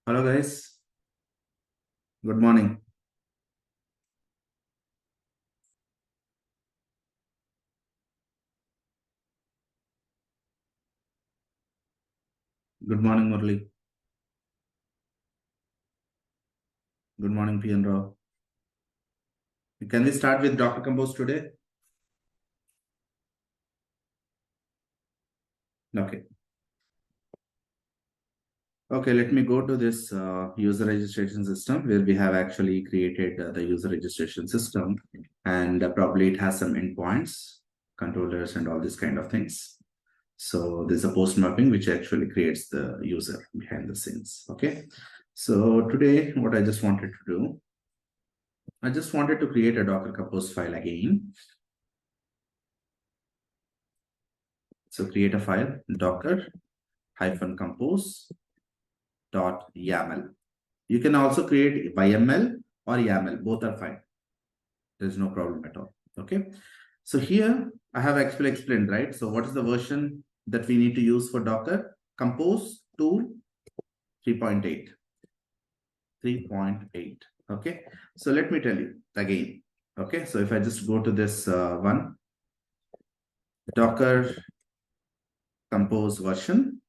Hello guys, good morning. Good morning Murli. Good morning PN Rao. Can we start with Dr. Compose today? Okay. Okay, let me go to this user registration system where we have actually created the user registration system, and probably it has some endpoints, controllers and all these kind of things. So there's a post mapping which actually creates the user behind the scenes. Okay. So today what I just wanted to do, I just wanted to create a Docker Compose file again. So create a file, docker-compose.yaml. You can also create YML or YAML, both are fine. There's no problem at all. Okay. So here I have actually explained, right? So what is the version that we need to use for Docker? Compose tool 3.8. 3.8. Okay. So let me tell you again. Okay. So if I just go to this one, Docker Compose version,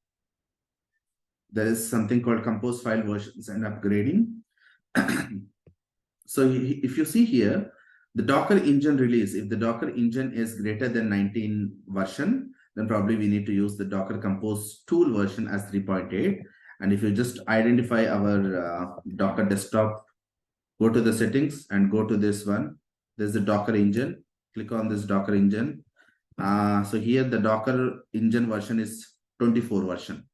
there is something called Compose file versions and upgrading. So if you see here, the Docker engine release, if the Docker engine is greater than 19 version, then probably we need to use the Docker Compose tool version as 3.8. And if you just identify our Docker desktop, go to the settings and go to this one. There's the Docker engine. Click on this Docker engine. So here the Docker engine version is 24 version.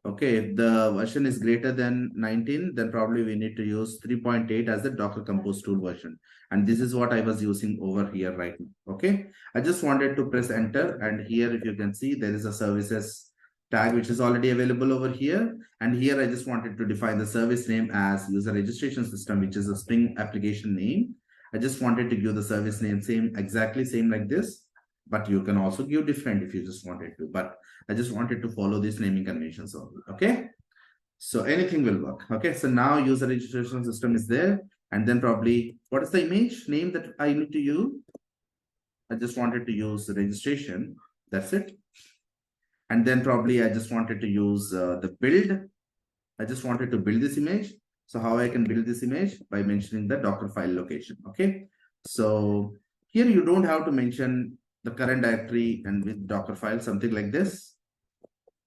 Okay, if the version is greater than 19, then probably we need to use 3.8 as the Docker Compose tool version. And this is what I was using over here right now. Okay, I just wanted to press enter. And here, if you can see, there is a services tag which is already available over here. And here I just wanted to define the service name as user registration system, which is a Spring application name. I just wanted to give the service name exactly same like this, but you can also give different if you just wanted to. But I just wanted to follow these naming conventions only. Okay. So anything will work. Okay. So now user registration system is there. And then probably what is the image name that I need to use? I just wanted to use the registration. That's it. And then probably I just wanted to use the build. I just wanted to build this image. So how I can build this image? By mentioning the Docker file location. Okay. So here you don't have to mention the current directory and with Docker file, something like this.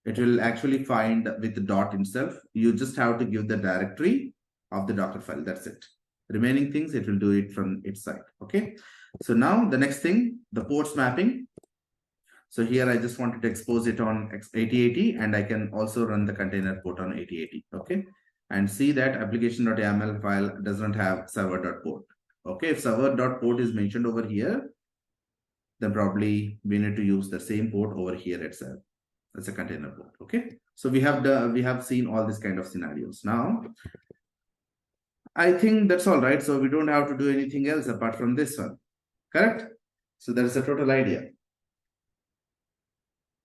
It will actually find with the dot itself. You just have to give the directory of the Docker file. That's it. Remaining things, it will do it from its side. Okay. So now the next thing, the ports mapping. So here I just wanted to expose it on 8080, and I can also run the container port on 8080. Okay. And see that application.yaml file does not have server.port. Okay. If server.port is mentioned over here, then probably we need to use the same port over here itself as a container port. Okay. So we have seen all these kind of scenarios. Now, I think that's all right. So we don't have to do anything else apart from this one. Correct? So that is the total idea.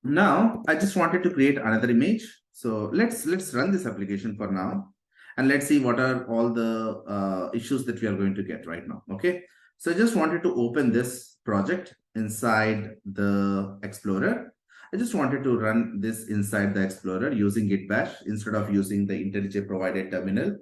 Now, I just wanted to create another image. So let's run this application for now. And let's see what are all the issues that we are going to get right now. Okay. So I just wanted to open this project inside the Explorer. I just wanted to run this inside the Explorer using Git bash instead of using the IntelliJ provided terminal,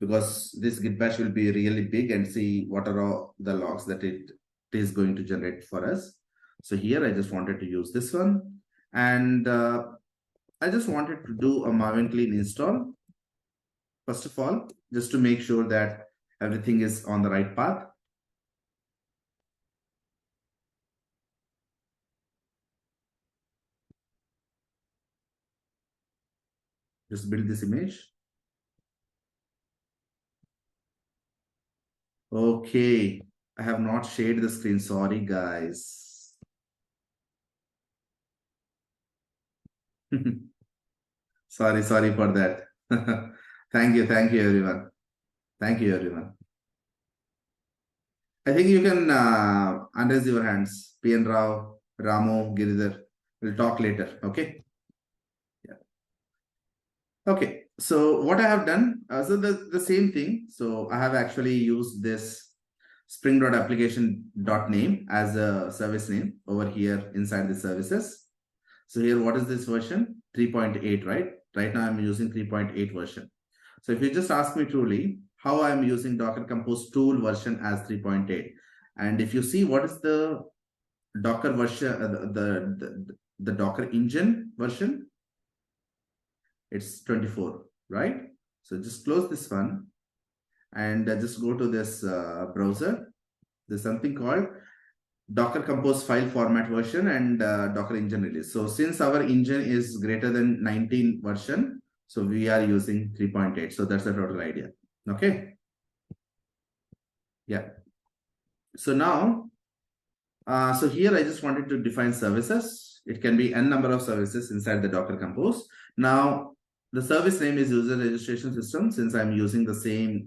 because this Git bash will be really big and see what are all the logs that it is going to generate for us. So here I just wanted to use this one. And I just wanted to do a Maven clean install. First of all, just to make sure that everything is on the right path. Just build this image. Okay, I have not shared the screen. Sorry, guys. Sorry for that. Thank you, everyone. Thank you, everyone. I think you can unraise your hands. PN Rao, Ramo, Giridhar. We'll talk later. Okay. Yeah. Okay. So what I have done, so the same thing. So I have actually used this spring.application.name as a service name over here inside the services. So here, what is this version? 3.8, right? Right now I'm using 3.8 version. So if you just ask me truly how I'm using Docker Compose tool version as 3.8, and if you see what is the Docker version, the Docker engine version, it's 24, right? So just close this one and just go to this browser. There's something called Docker Compose file format version and Docker engine release. So since our engine is greater than 19 version, so we are using 3.8. So that's the total idea. Okay. Yeah. So now, so here I just wanted to define services. It can be n number of services inside the Docker Compose. Now, the service name is user registration system since I'm using the same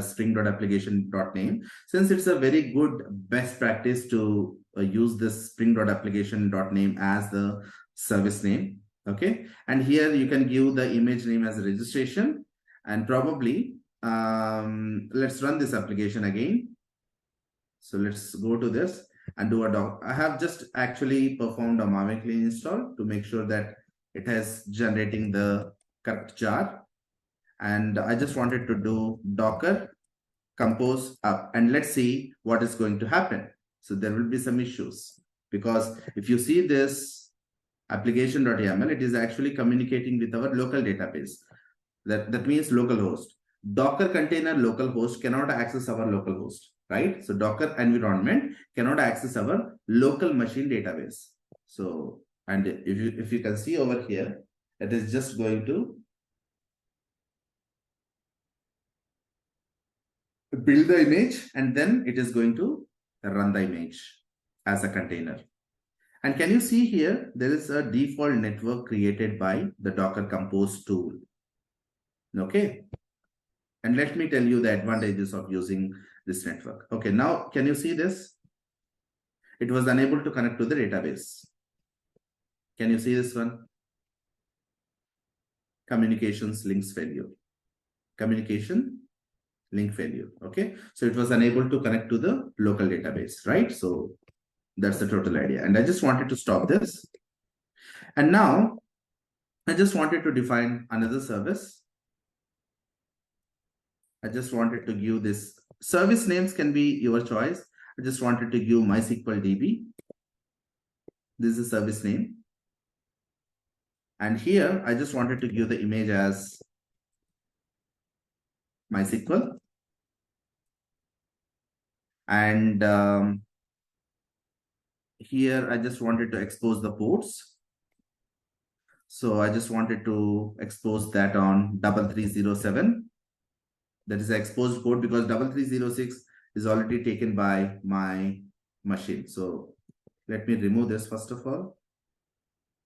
spring.application.name. Since it's a very good best practice to use this spring.application.name as the service name. Okay. And here you can give the image name as registration and probably let's run this application again. So let's go to this and do a doc. I have just actually performed a Maven clean install to make sure that it has generating the correct jar. And I just wanted to do Docker compose up and let's see what is going to happen. So there will be some issues because if you see this application.yaml, it is actually communicating with our local database. That means localhost. Docker container localhost cannot access our localhost, right? So Docker environment cannot access our local machine database. So, and if you can see over here, it is just going to build the image and then it is going to run the image as a container. And can you see here, there is a default network created by the Docker Compose tool. Okay. And let me tell you the advantages of using this network. Okay, now can you see this? It was unable to connect to the database. Can you see this one? Communications links failure. Communication link failure. Okay, so it was unable to connect to the local database, right? So that's the total idea. And I just wanted to stop this. And now I just wanted to define another service. I just wanted to give this service names can be your choice. I just wanted to give MySQL DB. This is service name. And here, I just wanted to give the image as MySQL. And here, I just wanted to expose the ports. So I just wanted to expose that on 3307. That is the exposed port because 3306 is already taken by my machine. So let me remove this first of all.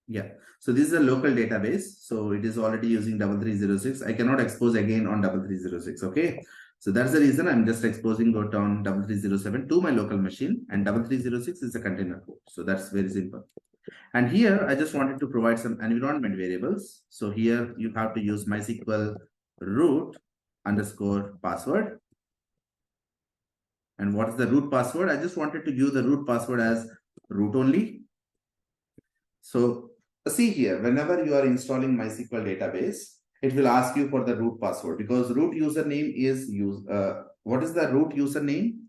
Yeah, so this is a local database. So it is already using 3306. I cannot expose again on 3306. Okay. So that's the reason I'm just exposing it on 3307 to my local machine and 3306 is a container code. So that's very simple. And here I just wanted to provide some environment variables. So here you have to use MySQL root underscore password. And what is the root password? I just wanted to give the root password as root only. So see here, whenever you are installing MySQL database, it will ask you for the root password because root username is what is the root username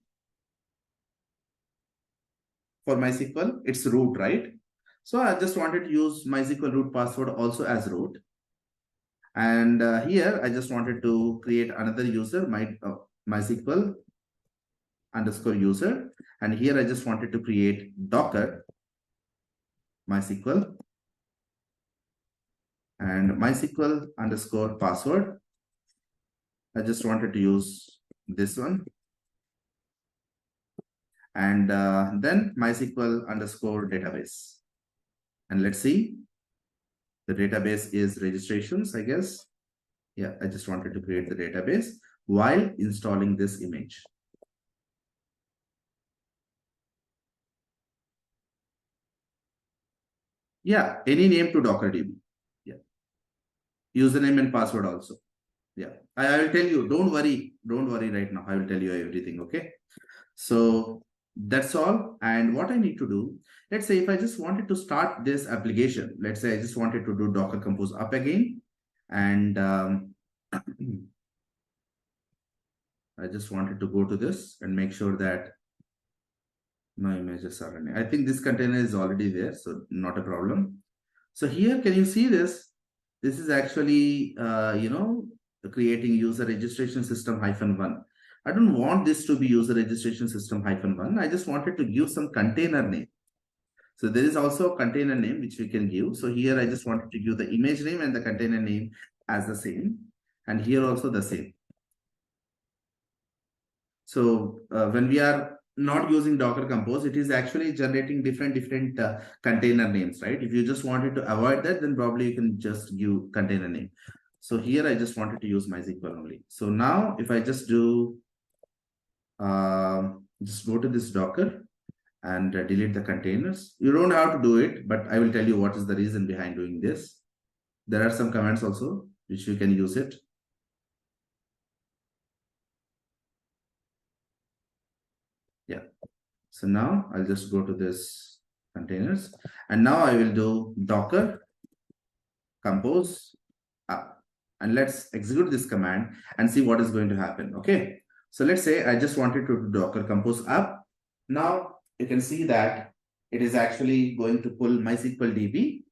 for MySQL? It's root, right? So I just wanted to use MySQL root password also as root. And here I just wanted to create another user, MySQL underscore user. And here I just wanted to create Docker MySQL and MySQL underscore password. I just wanted to use this one. And then MySQL underscore database. And let's see. The database is registrations, I guess. Yeah, I just wanted to create the database while installing this image. Yeah, any name to DockerDB. Yeah. username and password also. Yeah, I will tell you, don't worry right now. I will tell you everything. Okay, so that's all. And what I need to do, let's say if I just wanted to start this application, let's say I just wanted to do Docker Compose up again, and I just wanted to go to this and make sure that my images are running. I think this container is already there, so not a problem. So here, can you see this? This is actually, creating user registration system -1. I don't want this to be user registration system -1. I just wanted to give some container name. So there is also a container name which we can give. So here I just wanted to give the image name and the container name as the same. And here also the same. So when we are not using Docker Compose, it is actually generating different container names, right? If you just wanted to avoid that, then probably you can just give container name. So here I just wanted to use MySQL only. So now if I just do, just go to this Docker and delete the containers. You don't have to do it, but I will tell you what is the reason behind doing this. There are some commands also which you can use it. Yeah. So now I'll just go to this containers, and now I will do Docker Compose up, and let's execute this command and see what is going to happen. Okay. So let's say I just wanted to do Docker Compose up. Now you can see that it is actually going to pull MySQL DB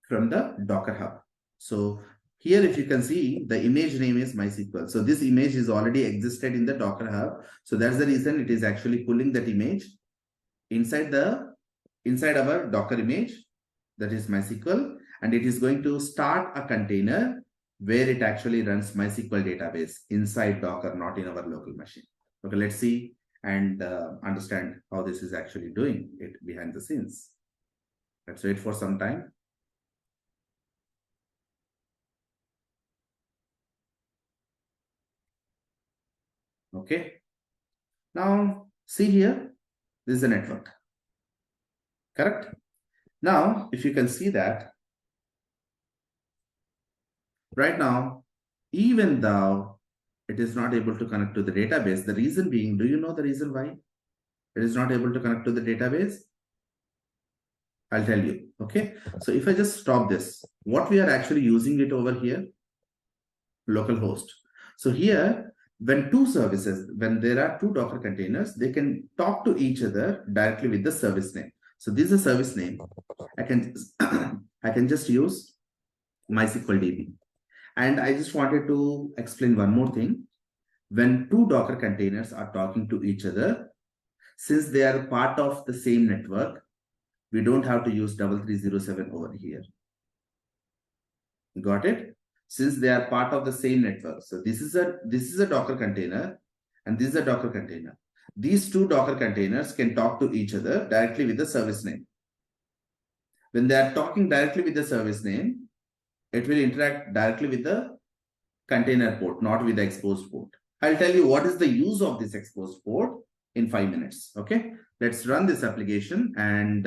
from the Docker Hub. So here, if you can see, the image name is MySQL. So this image is already existed in the Docker Hub. So that's the reason it is actually pulling that image inside our Docker image, that is MySQL, and it is going to start a container where it actually runs MySQL database inside Docker, not in our local machine. Okay, let's see and understand how this is actually doing it behind the scenes. Let's wait for some time. Okay. Now, see here, this is a network. Correct? Now, if you can see that, right now, even though it is not able to connect to the database, the reason being, do you know the reason why it is not able to connect to the database? I'll tell you. Okay. So if I just stop this, what we are actually using it over here, localhost. So here, when two services, when there are two Docker containers, they can talk to each other directly with the service name. So this is a service name. I can just use MySQL DB. And I just wanted to explain one more thing. When two Docker containers are talking to each other, since they are part of the same network, we don't have to use 3307 over here. Got it? Since they are part of the same network. So this is a Docker container, and this is a Docker container. These two Docker containers can talk to each other directly with the service name. When they are talking directly with the service name, it will interact directly with the container port, not with the exposed port. I'll tell you what is the use of this exposed port in 5 minutes. Okay, let's run this application. And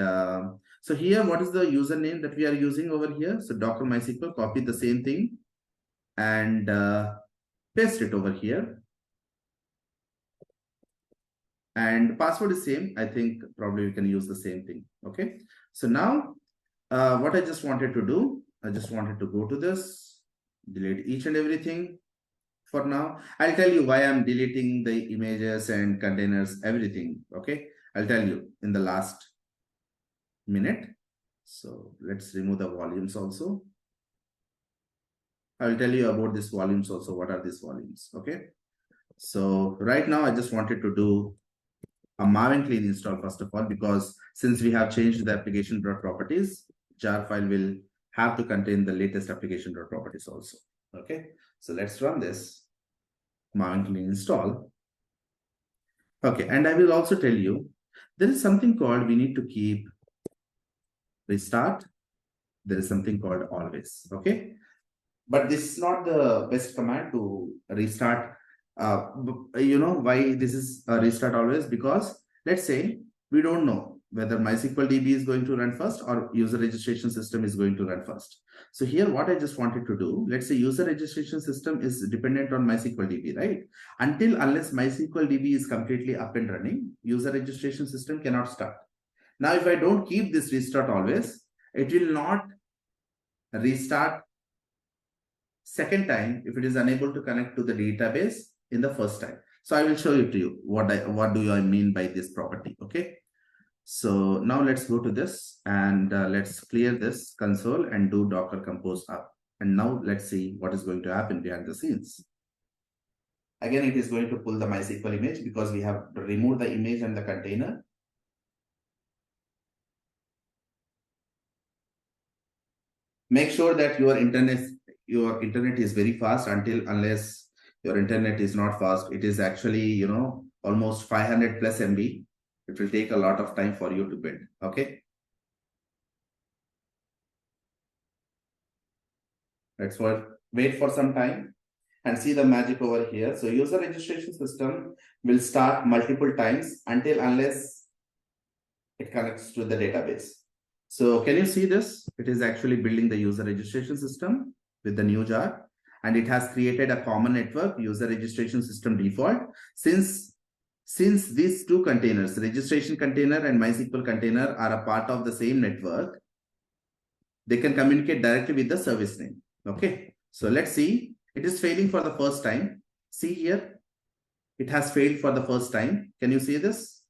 so here, what is the username that we are using over here? So Docker MySQL, copy the same thing and paste it over here. And password is same. I think probably we can use the same thing. Okay. So now what I just wanted to do, I just wanted to go to this, delete each and everything. For now, I'll tell you why I'm deleting the images and containers, everything. Okay. I'll tell you in the last minute. So let's remove the volumes also. I'll tell you about these volumes also. What are these volumes? Okay. So right now, I just wanted to do a Maven clean install first of all, because since we have changed the application properties, jar file will have to contain the latest application properties also. Okay. So let's run this Maven clean install. Okay. And I will also tell you, there is something called, we need to keep restart. There is something called always. Okay. But this is not the best command to restart. You know why this is a restart always? Because let's say we don't know whether MySQL DB is going to run first or user registration system is going to run first. So here, what I just wanted to do, let's say user registration system is dependent on MySQL DB, right? Unless MySQL DB is completely up and running, user registration system cannot start. Now, if I don't keep this restart always, it will not restart second time if it is unable to connect to the database in the first time. So I will show it to you what do I mean by this property. Okay. So now let's go to this and let's clear this console and do Docker Compose up. And now let's see what is going to happen behind the scenes. Again, it is going to pull the MySQL image because we have removed the image and the container. Make sure that your internet is very fast. Unless your internet is not fast, it is actually, almost 500 plus MB. It will take a lot of time for you to build. Okay. Let's wait for some time and see the magic over here. So user registration system will start multiple times unless it connects to the database. So can you see this? It is actually building the user registration system with the new jar, and it has created a common network user registration system default. Since these two containers, registration container and MySQL container, are a part of the same network, they can communicate directly with the service name. Okay. So let's see. It is failing for the first time. See here. It has failed for the first time. Can you see this?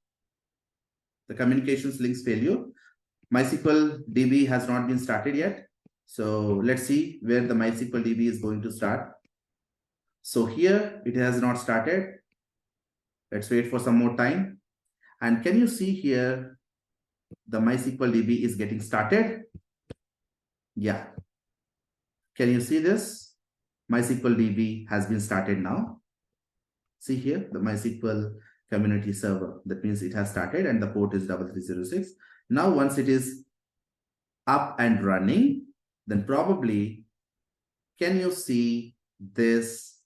The communications links failure. MySQL DB has not been started yet. So let's see where the MySQL DB is going to start. So here it has not started. Let's wait for some more time. And can you see here the MySQL DB is getting started? Yeah. Can you see this? MySQL DB has been started now. See here, the MySQL community server. That means it has started and the port is 3306. Now, once it is up and running, then probably, can you see this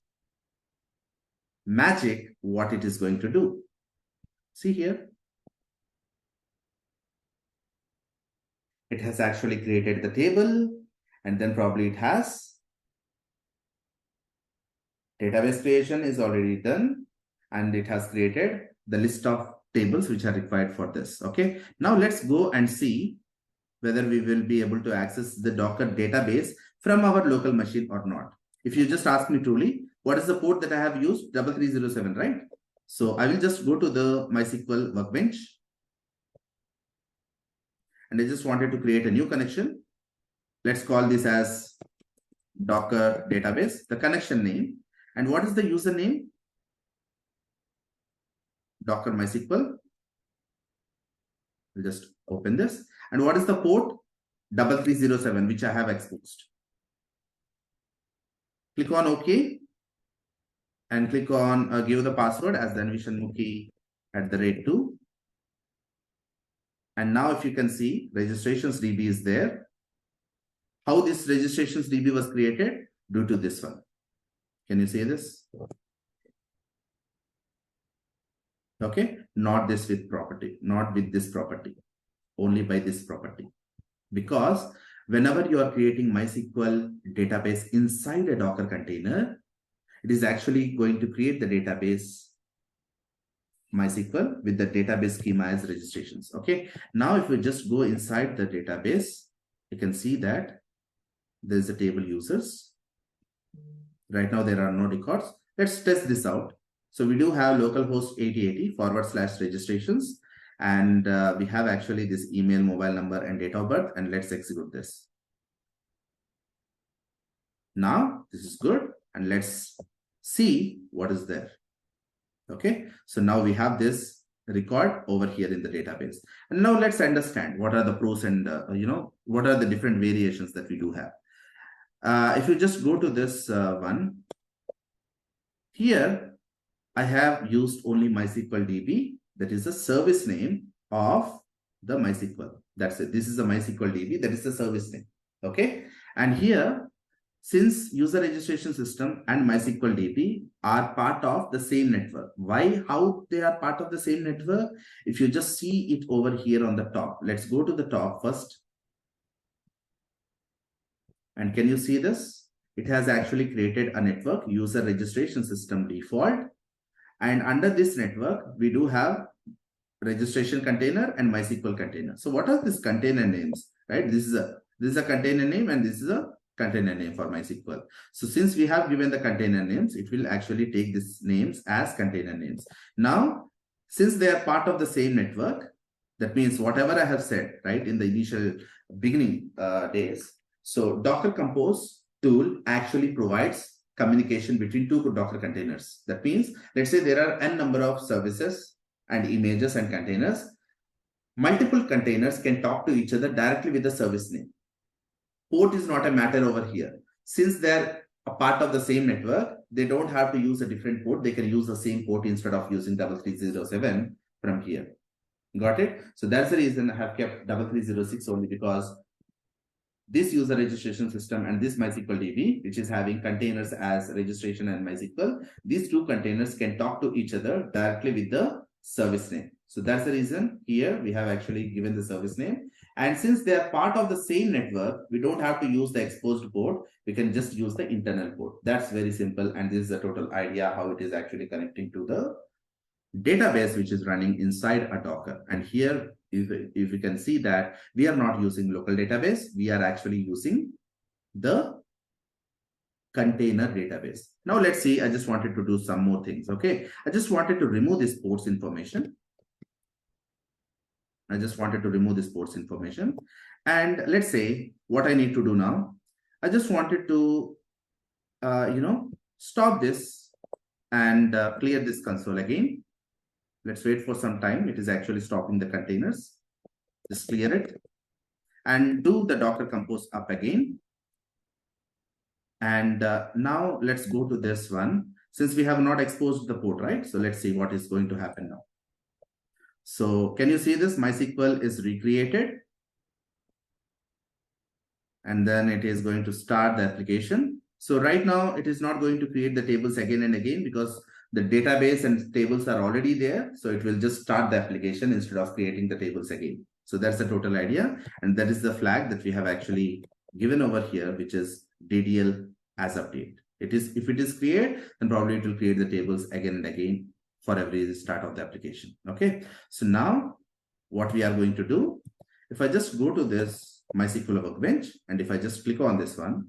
magic, what it is going to do? See here. It has actually created the table, and then probably it has database creation is already done, and it has created the list of tables which are required for this. Okay. Now let's go and see whether we will be able to access the Docker database from our local machine or not. If you just ask me truly, what is the port that I have used? 3307, right? So I will just go to the MySQL workbench. And I just wanted to create a new connection. Let's call this as Docker database, the connection name. And what is the username? Docker MySQL. We'll just open this. And what is the port? 3307, which I have exposed. Click on OK. And click on give the password as dhanvishanmukhi@2. And now if you can see, registrations DB is there. How this registrations DB was created? Due to this one. Can you see this? Okay, not this with property, not with this property, only by this property. Because whenever you are creating MySQL database inside a Docker container, it is actually going to create the database MySQL with the database schema as registrations. Okay, now if we just go inside the database, you can see that there's a table users. Right now there are no records. Let's test this out. So we do have localhost 8080/registrations, and we have actually this email, mobile number, and date of birth. And let's execute this. Now this is good, and let's see what is there. Okay, so now we have this record over here in the database. And now let's understand what are the pros and what are the different variations that we do have. If you just go to this one, here I have used only MySQL DB. That is the service name of the MySQL. That's it. This is the MySQL DB. That is the service name. Okay. And here, since user registration system and MySQL DB are part of the same network. Why? How they are part of the same network? If you just see it over here on the top, let's go to the top first. And can you see this? It has actually created a network, user registration system default. And under this network, we do have registration container and MySQL container. So what are these container names, right? This is a container name and this is a container name for MySQL. So since we have given the container names, it will actually take these names as container names. Now, since they are part of the same network, that means whatever I have said, right, in the initial beginning days. So Docker Compose tool actually provides communication between two Docker containers. That means, let's say there are n number of services and images and containers. Multiple containers can talk to each other directly with the service name. Port is not a matter over here. Since they're a part of the same network, they don't have to use a different port. They can use the same port instead of using 3307 from here. Got it? So that's the reason I have kept 3306 only, because this user registration system and this MySQL DB, which is having containers as registration and MySQL, these two containers can talk to each other directly with the service name. So that's the reason here we have actually given the service name. And since they are part of the same network, we don't have to use the exposed port. We can just use the internal port. That's very simple. And this is the total idea how it is actually connecting to the database, which is running inside a Docker. And here, if you can see that we are not using local database, we are actually using the container database. Now let's see, I just wanted to do some more things. Okay, I just wanted to remove this ports information. And let's say what I need to do now, I just wanted to, stop this and clear this console again. Let's wait for some time. It is actually stopping the containers. Just clear it and do the Docker Compose up again. And now let's go to this one. Since we have not exposed the port, right? So let's see what is going to happen now. So can you see this? MySQL is recreated. And then it is going to start the application. So right now it is not going to create the tables again and again because the database and tables are already there. So it will just start the application instead of creating the tables again. So that's the total idea. And that is the flag that we have actually given over here, which is DDL as update. It is, if it is create, then probably it will create the tables again and again for every start of the application. Okay. So now what we are going to do, if I just go to this MySQL Workbench, and if I just click on this one,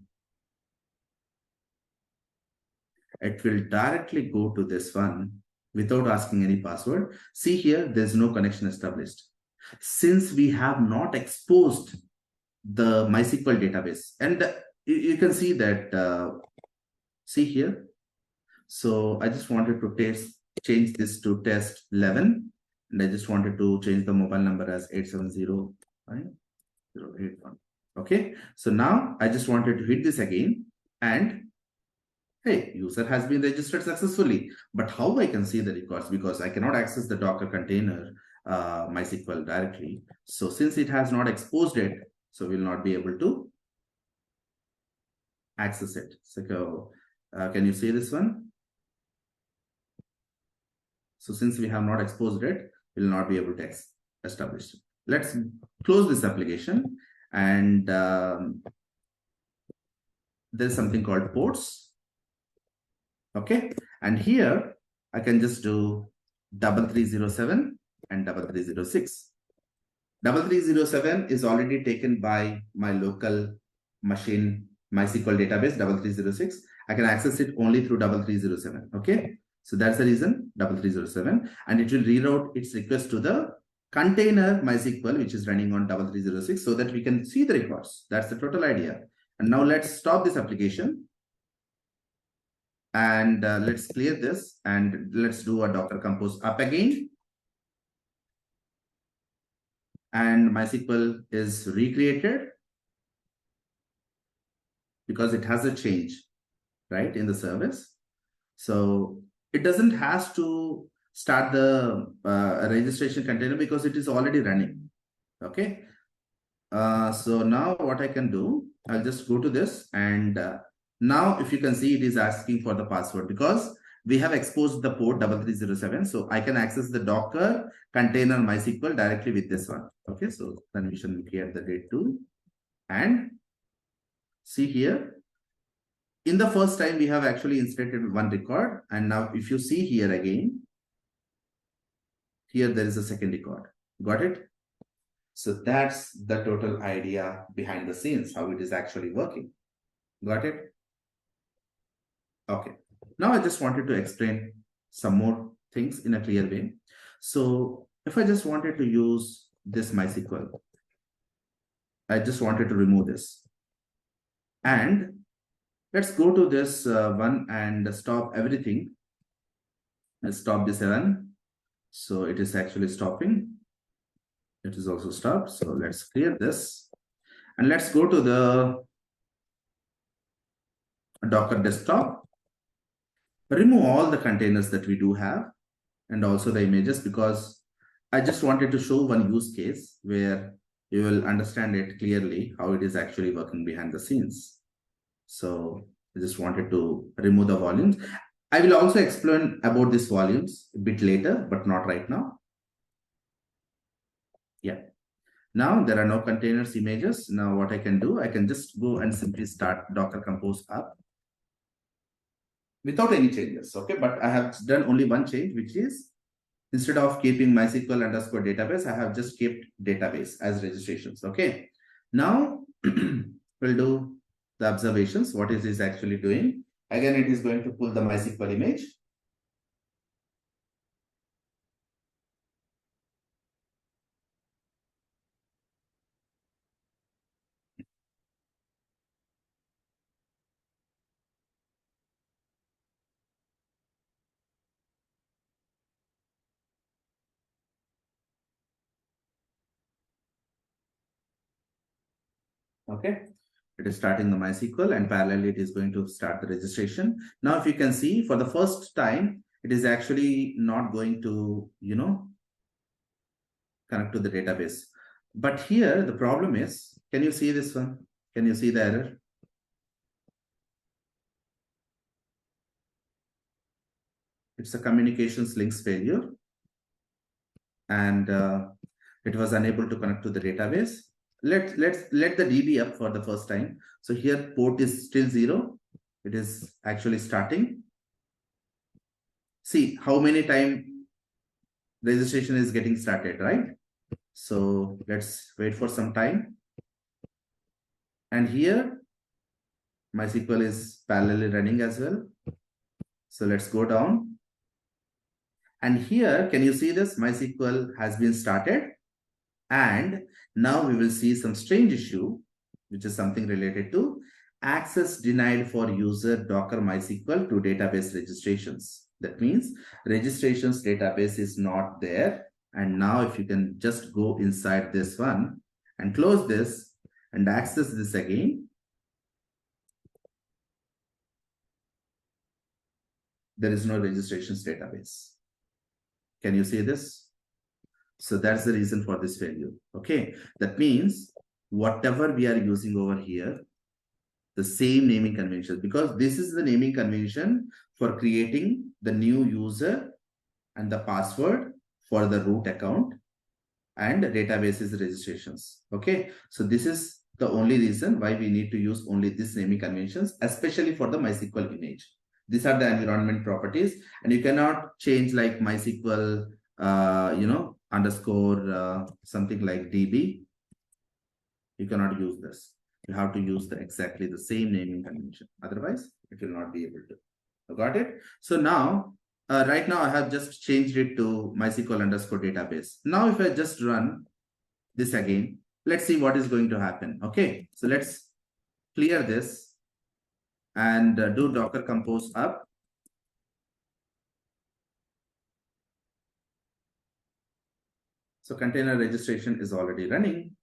it will directly go to this one without asking any password. See here, there's no connection established. Since we have not exposed the MySQL database, and you can see that, see here. So I just wanted to change this to test 11. And I just wanted to change the mobile number as 8705081. Okay. So now I just wanted to hit this again and hey, user has been registered successfully. But how I can see the records? Because I cannot access the Docker container MySQL directly. So since it has not exposed it, so we'll not be able to access it. So can you see this one? So since we have not exposed it, we'll not be able to establish it. Let's close this application. And there's something called ports. Okay. And here I can just do 3307 and 3306. 3307 is already taken by my local machine MySQL database 3306. I can access it only through 3307. Okay. So that's the reason 3307, and it will reroute its request to the container MySQL, which is running on 3306, so that we can see the records. That's the total idea. And now let's stop this application. And let's clear this and let's do a Docker Compose up again. And MySQL is recreated because it has a change, right, in the service. So it doesn't have to start the registration container because it is already running. Okay. So now what I can do, I'll just go to this and Now, if you can see, it is asking for the password because we have exposed the port 3307. So I can access the Docker container MySQL directly with this one. Okay, so then we should create the date too. And see here, in the first time, we have actually inserted one record. And now if you see here again, here there is a second record. Got it? So that's the total idea behind the scenes, how it is actually working. Got it? Okay. Now I just wanted to explain some more things in a clear way. So if I just wanted to use this MySQL, I just wanted to remove this. And let's go to this one and stop everything. Let's stop this one. So it is actually stopping. It is also stopped. So let's clear this. And let's go to the Docker desktop. Remove all the containers that we do have and also the images, because I just wanted to show one use case where you will understand it clearly how it is actually working behind the scenes. So I just wanted to remove the volumes. I will also explain about these volumes a bit later, but not right now. Yeah. Now there are no containers images. Now what I can do, I can just go and simply start Docker Compose up without any changes. Okay, but I have done only one change, which is instead of keeping MySQL underscore database, I have just kept database as registrations. Okay, now we'll do the observations. What is this actually doing? Again, it is going to pull the MySQL image. Okay, it is starting the MySQL and parallelly it is going to start the registration. Now, if you can see, for the first time, it is actually not going to, connect to the database. But here, the problem is, can you see this one? Can you see the error? It's a communications links failure. And it was unable to connect to the database. Let the DB up for the first time. So here port is still 0. It is actually starting. See how many times registration is getting started, right? So let's wait for some time. And here MySQL is parallelly running as well. So let's go down. And here, can you see this? MySQL has been started. And now we will see some strange issue, which is something related to access denied for user Docker MySQL to database registrations. That means registrations database is not there. And now if you can just go inside this one and close this and access this again, there is no registrations database. Can you see this? So that's the reason for this failure. Okay, that means whatever we are using over here, the same naming convention, because this is the naming convention for creating the new user and the password for the root account and databases registrations. Okay, so this is the only reason why we need to use only this naming conventions, especially for the MySQL image. These are the environment properties, and you cannot change like MySQL, underscore something like DB. You cannot use this. You have to use exactly the same naming convention. Otherwise, it will not be able to. Got it? So now, right now I have just changed it to MySQL underscore database. Now, if I just run this again, let's see what is going to happen. Okay, so let's clear this and do Docker Compose up. So container registration is already running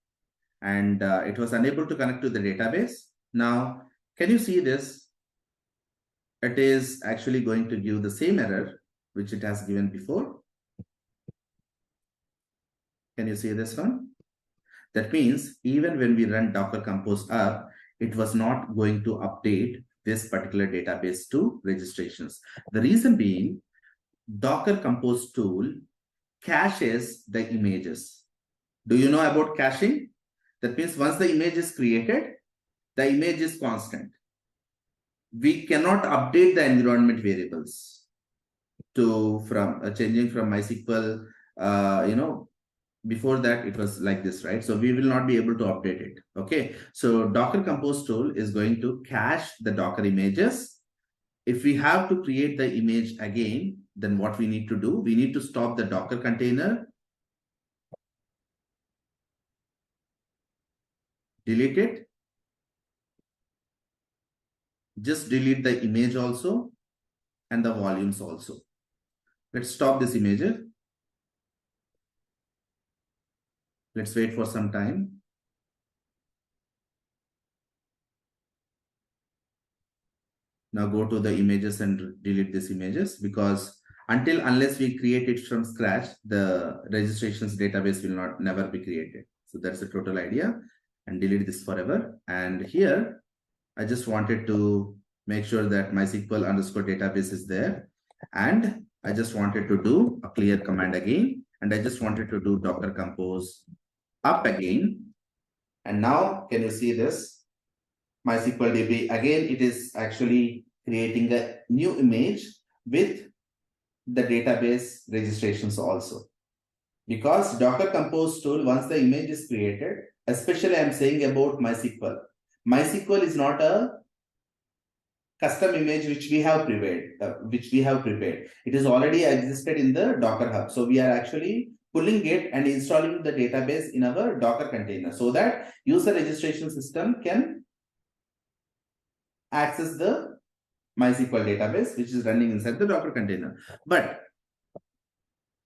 and it was unable to connect to the database. Now, can you see this? It is actually going to give the same error which it has given before. Can you see this one? That means even when we run Docker Compose up, it was not going to update this particular database to registrations. The reason being, Docker Compose tool caches the images. Do you know about caching? That means once the image is created, the image is constant. We cannot update the environment variables from changing from MySQL. Before that it was like this, right? So we will not be able to update it. Okay, so Docker Compose tool is going to cache the Docker images. If we have to create the image again, then what we need to do, we need to stop the Docker container, delete it, just delete the image also and the volumes also. Let's stop this image. Let's wait for some time. Now go to the images and delete these images, because unless we create it from scratch, the registrations database will never be created. So that's the total idea, and delete this forever. And here, I just wanted to make sure that MySQL underscore database is there. And I just wanted to do a clear command again. And I just wanted to do Docker Compose up again. And now, can you see this? MySQL DB, again, it is actually creating a new image with the database registrations also. Because Docker Compose tool, once the image is created, especially I'm saying about MySQL. MySQL is not a custom image which we have prepared. It is already existed in the Docker Hub. So we are actually pulling it and installing the database in our Docker container so that user registration system can access the MySQL database, which is running inside the Docker container. But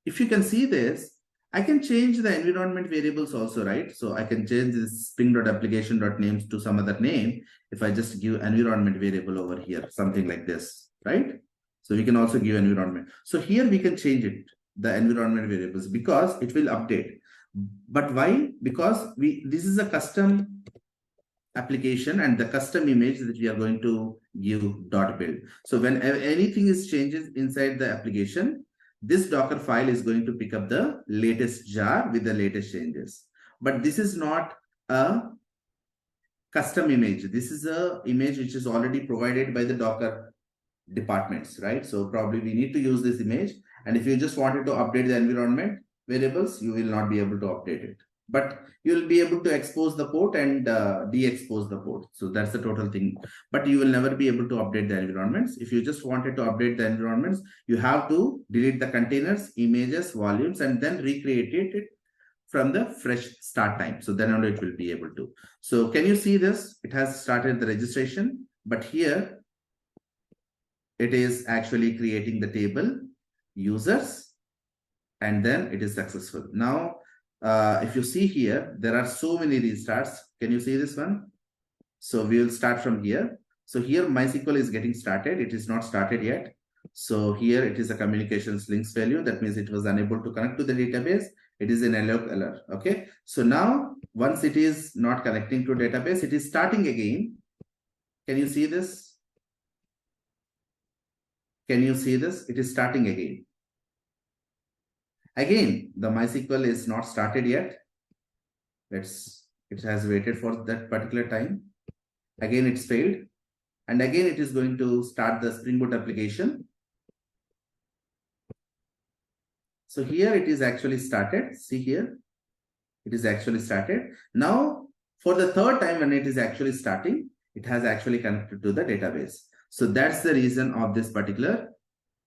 if you can see this, I can change the environment variables also, right? So I can change this spring.application.names to some other name if I just give environment variable over here, something like this, right? So we can also give environment. So here we can change it, the environment variables, because it will update. But why? Because this is a custom application and the custom image that we are going to give .build. So when anything is changes inside the application, this Docker file is going to pick up the latest jar with the latest changes. But this is not a custom image. This is an image which is already provided by the Docker departments, right? So probably we need to use this image. And if you just wanted to update the environment variables, you will not be able to update it. But you'll be able to expose the port and de-expose the port. So that's the total thing. But you will never be able to update the environments. If you just wanted to update the environments, you have to delete the containers, images, volumes, and then recreate it from the fresh start time. So then only it will be able to. So can you see this? It has started the registration, but here it is actually creating the table users, and then it is successful. Now, if you see here, there are so many restarts. Can you see this one? So we will start from here. So here MySQL is getting started. It is not started yet. So here it is a communications links failure. That means it was unable to connect to the database. It is an error. Okay. So now once it is not connecting to database, it is starting again. Can you see this? Can you see this? It is starting again. Again, the MySQL is not started yet. It has waited for that particular time. Again, it's failed. And again, it is going to start the Spring Boot application. So here it is actually started. See here, it is actually started. Now, for the third time when it is actually starting, it has actually connected to the database. So that's the reason of this particular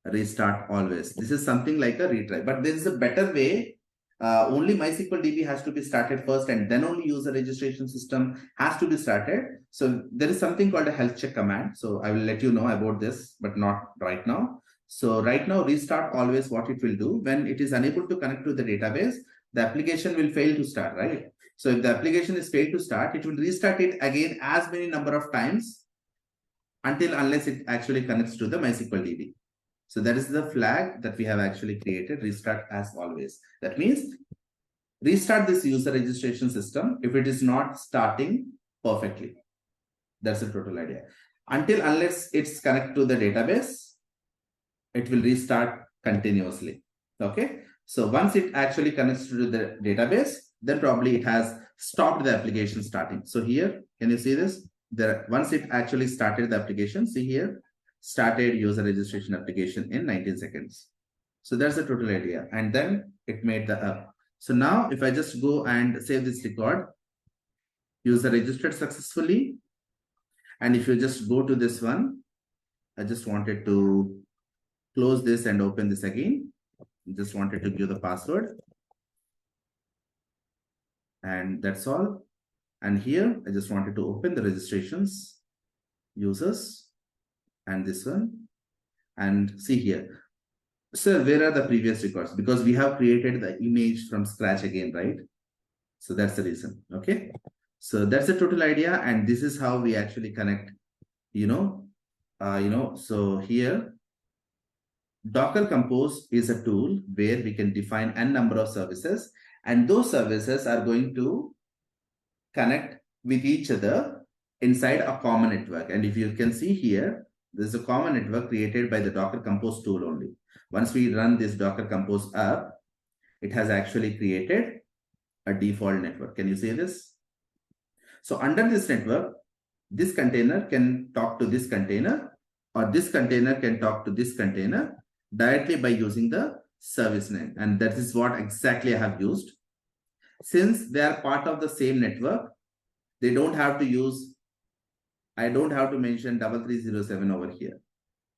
restart always. This is something like a retry, but there is a better way. Only MySQL DB has to be started first, and then only user registration system has to be started. So there is something called a health check command. So I will let you know about this, but not right now. So right now, restart always, what it will do, when it is unable to connect to the database, the application will fail to start, right? So if the application is failed to start, it will restart it again as many number of times unless it actually connects to the MySQL DB. So that is the flag that we have actually created, restart as always. That means restart this user registration system if it is not starting perfectly. That's the total idea. until unless it's connected to the database, it will restart continuously. Okay. So once it actually connects to the database, then probably it has stopped the application starting. So here, can you see this? There, once it actually started the application, see here, started user registration application in 19 seconds. So that's the total idea. And then it made the app. So now if I just go and save this record, user registered successfully. And if you just go to this one, I just wanted to close this and open this again. Just wanted to give the password. And that's all. And here, I just wanted to open the registrations, users, and this one. And see here. So where are the previous records? Because we have created the image from scratch again, right? So that's the reason. Okay. So that's the total idea. And this is how we actually connect, so here, Docker Compose is a tool where we can define n number of services, and those services are going to connect with each other inside a common network. And if you can see here, there's a common network created by the Docker Compose tool only. Once we run this Docker Compose app, it has actually created a default network. Can you see this? So under this network, this container can talk to this container, or this container can talk to this container directly by using the service name. And that is what exactly I have used. Since they are part of the same network, they don't have to use, I don't have to mention 3307 over here.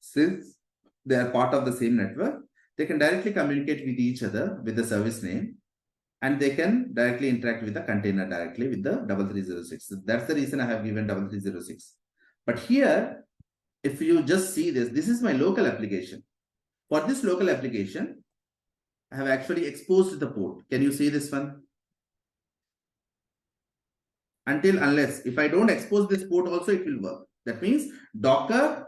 Since they are part of the same network, they can directly communicate with each other with the service name, and they can directly interact with the container directly with the 3306. That's the reason I have given 3306. But here, if you just see this, this is my local application. For this local application, I have actually exposed the port. Can you see this one? Until unless, if I don't expose this port also, it will work. That means Docker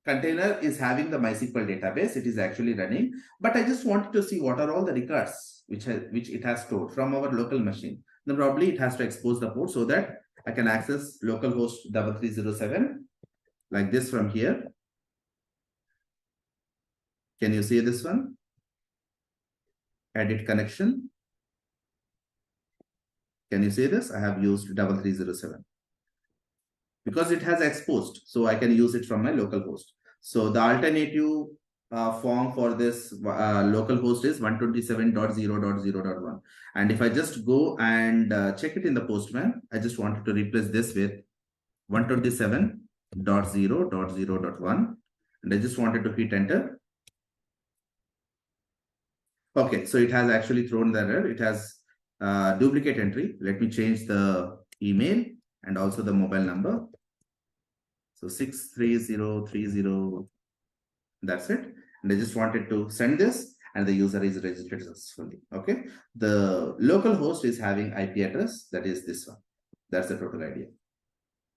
container is having the MySQL database. It is actually running, but I just wanted to see what are all the records which it has stored from our local machine. Then probably it has to expose the port so that I can access localhost 3307 like this from here. Can you see this one? Edit connection. Can you see this? I have used 3307 because it has exposed, so I can use it from my local host. So the alternative form for this local host is 127.0.0.1. And if I just go and check it in the Postman, I just wanted to replace this with 127.0.0.1. And I just wanted to hit enter. Okay, so it has actually thrown the error. It has duplicate entry. Let me change the email and also the mobile number. So 63030, that's it. And I just wanted to send this, and the user is registered successfully. Okay, the local host is having IP address, that is this one. That's the total idea.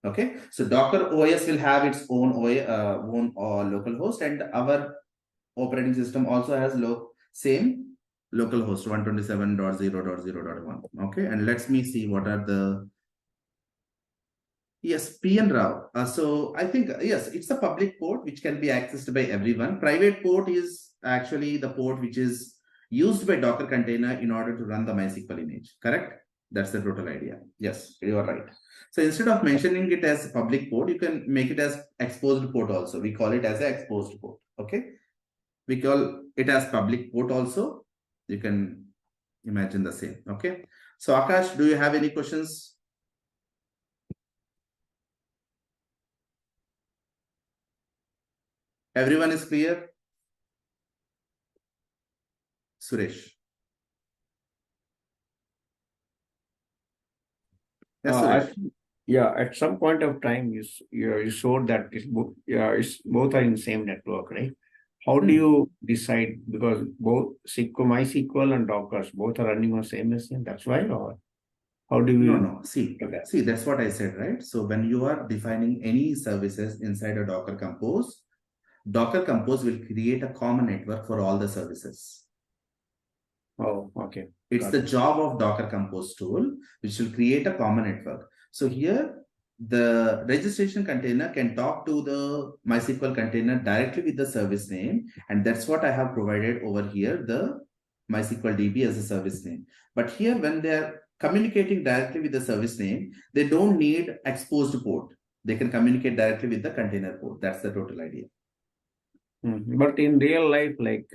Okay, so Docker OS will have its own local host, and our operating system also has same local host 127.0.0.1. Okay, and let me see what are the. Yes, PN Rao. So I think, yes, it's a public port which can be accessed by everyone. Private port is actually the port which is used by Docker container in order to run the MySQL image. Correct? That's the total idea. Yes, you are right. So instead of mentioning it as public port, you can make it as exposed port also. We call it as an exposed port. Okay. We call it as public port also. You can imagine the same. Okay. So Akash, do you have any questions? Everyone is clear? Suresh. Yes, Suresh. At some point of time, you showed that it's both are in the same network, right? How do you decide? Because both MySQL and Docker both are running on the same machine. That's why, or how do you? No. See, that's what I said, right? So when you are defining any services inside a Docker Compose will create a common network for all the services. Oh, okay. It's the job of Docker Compose tool, which will create a common network. So here, the registration container can talk to the MySQL container directly with the service name. And that's what I have provided over here, the MySQL DB as a service name. But here, when they're communicating directly with the service name, they don't need exposed port. They can communicate directly with the container port. That's the total idea. But in real life, like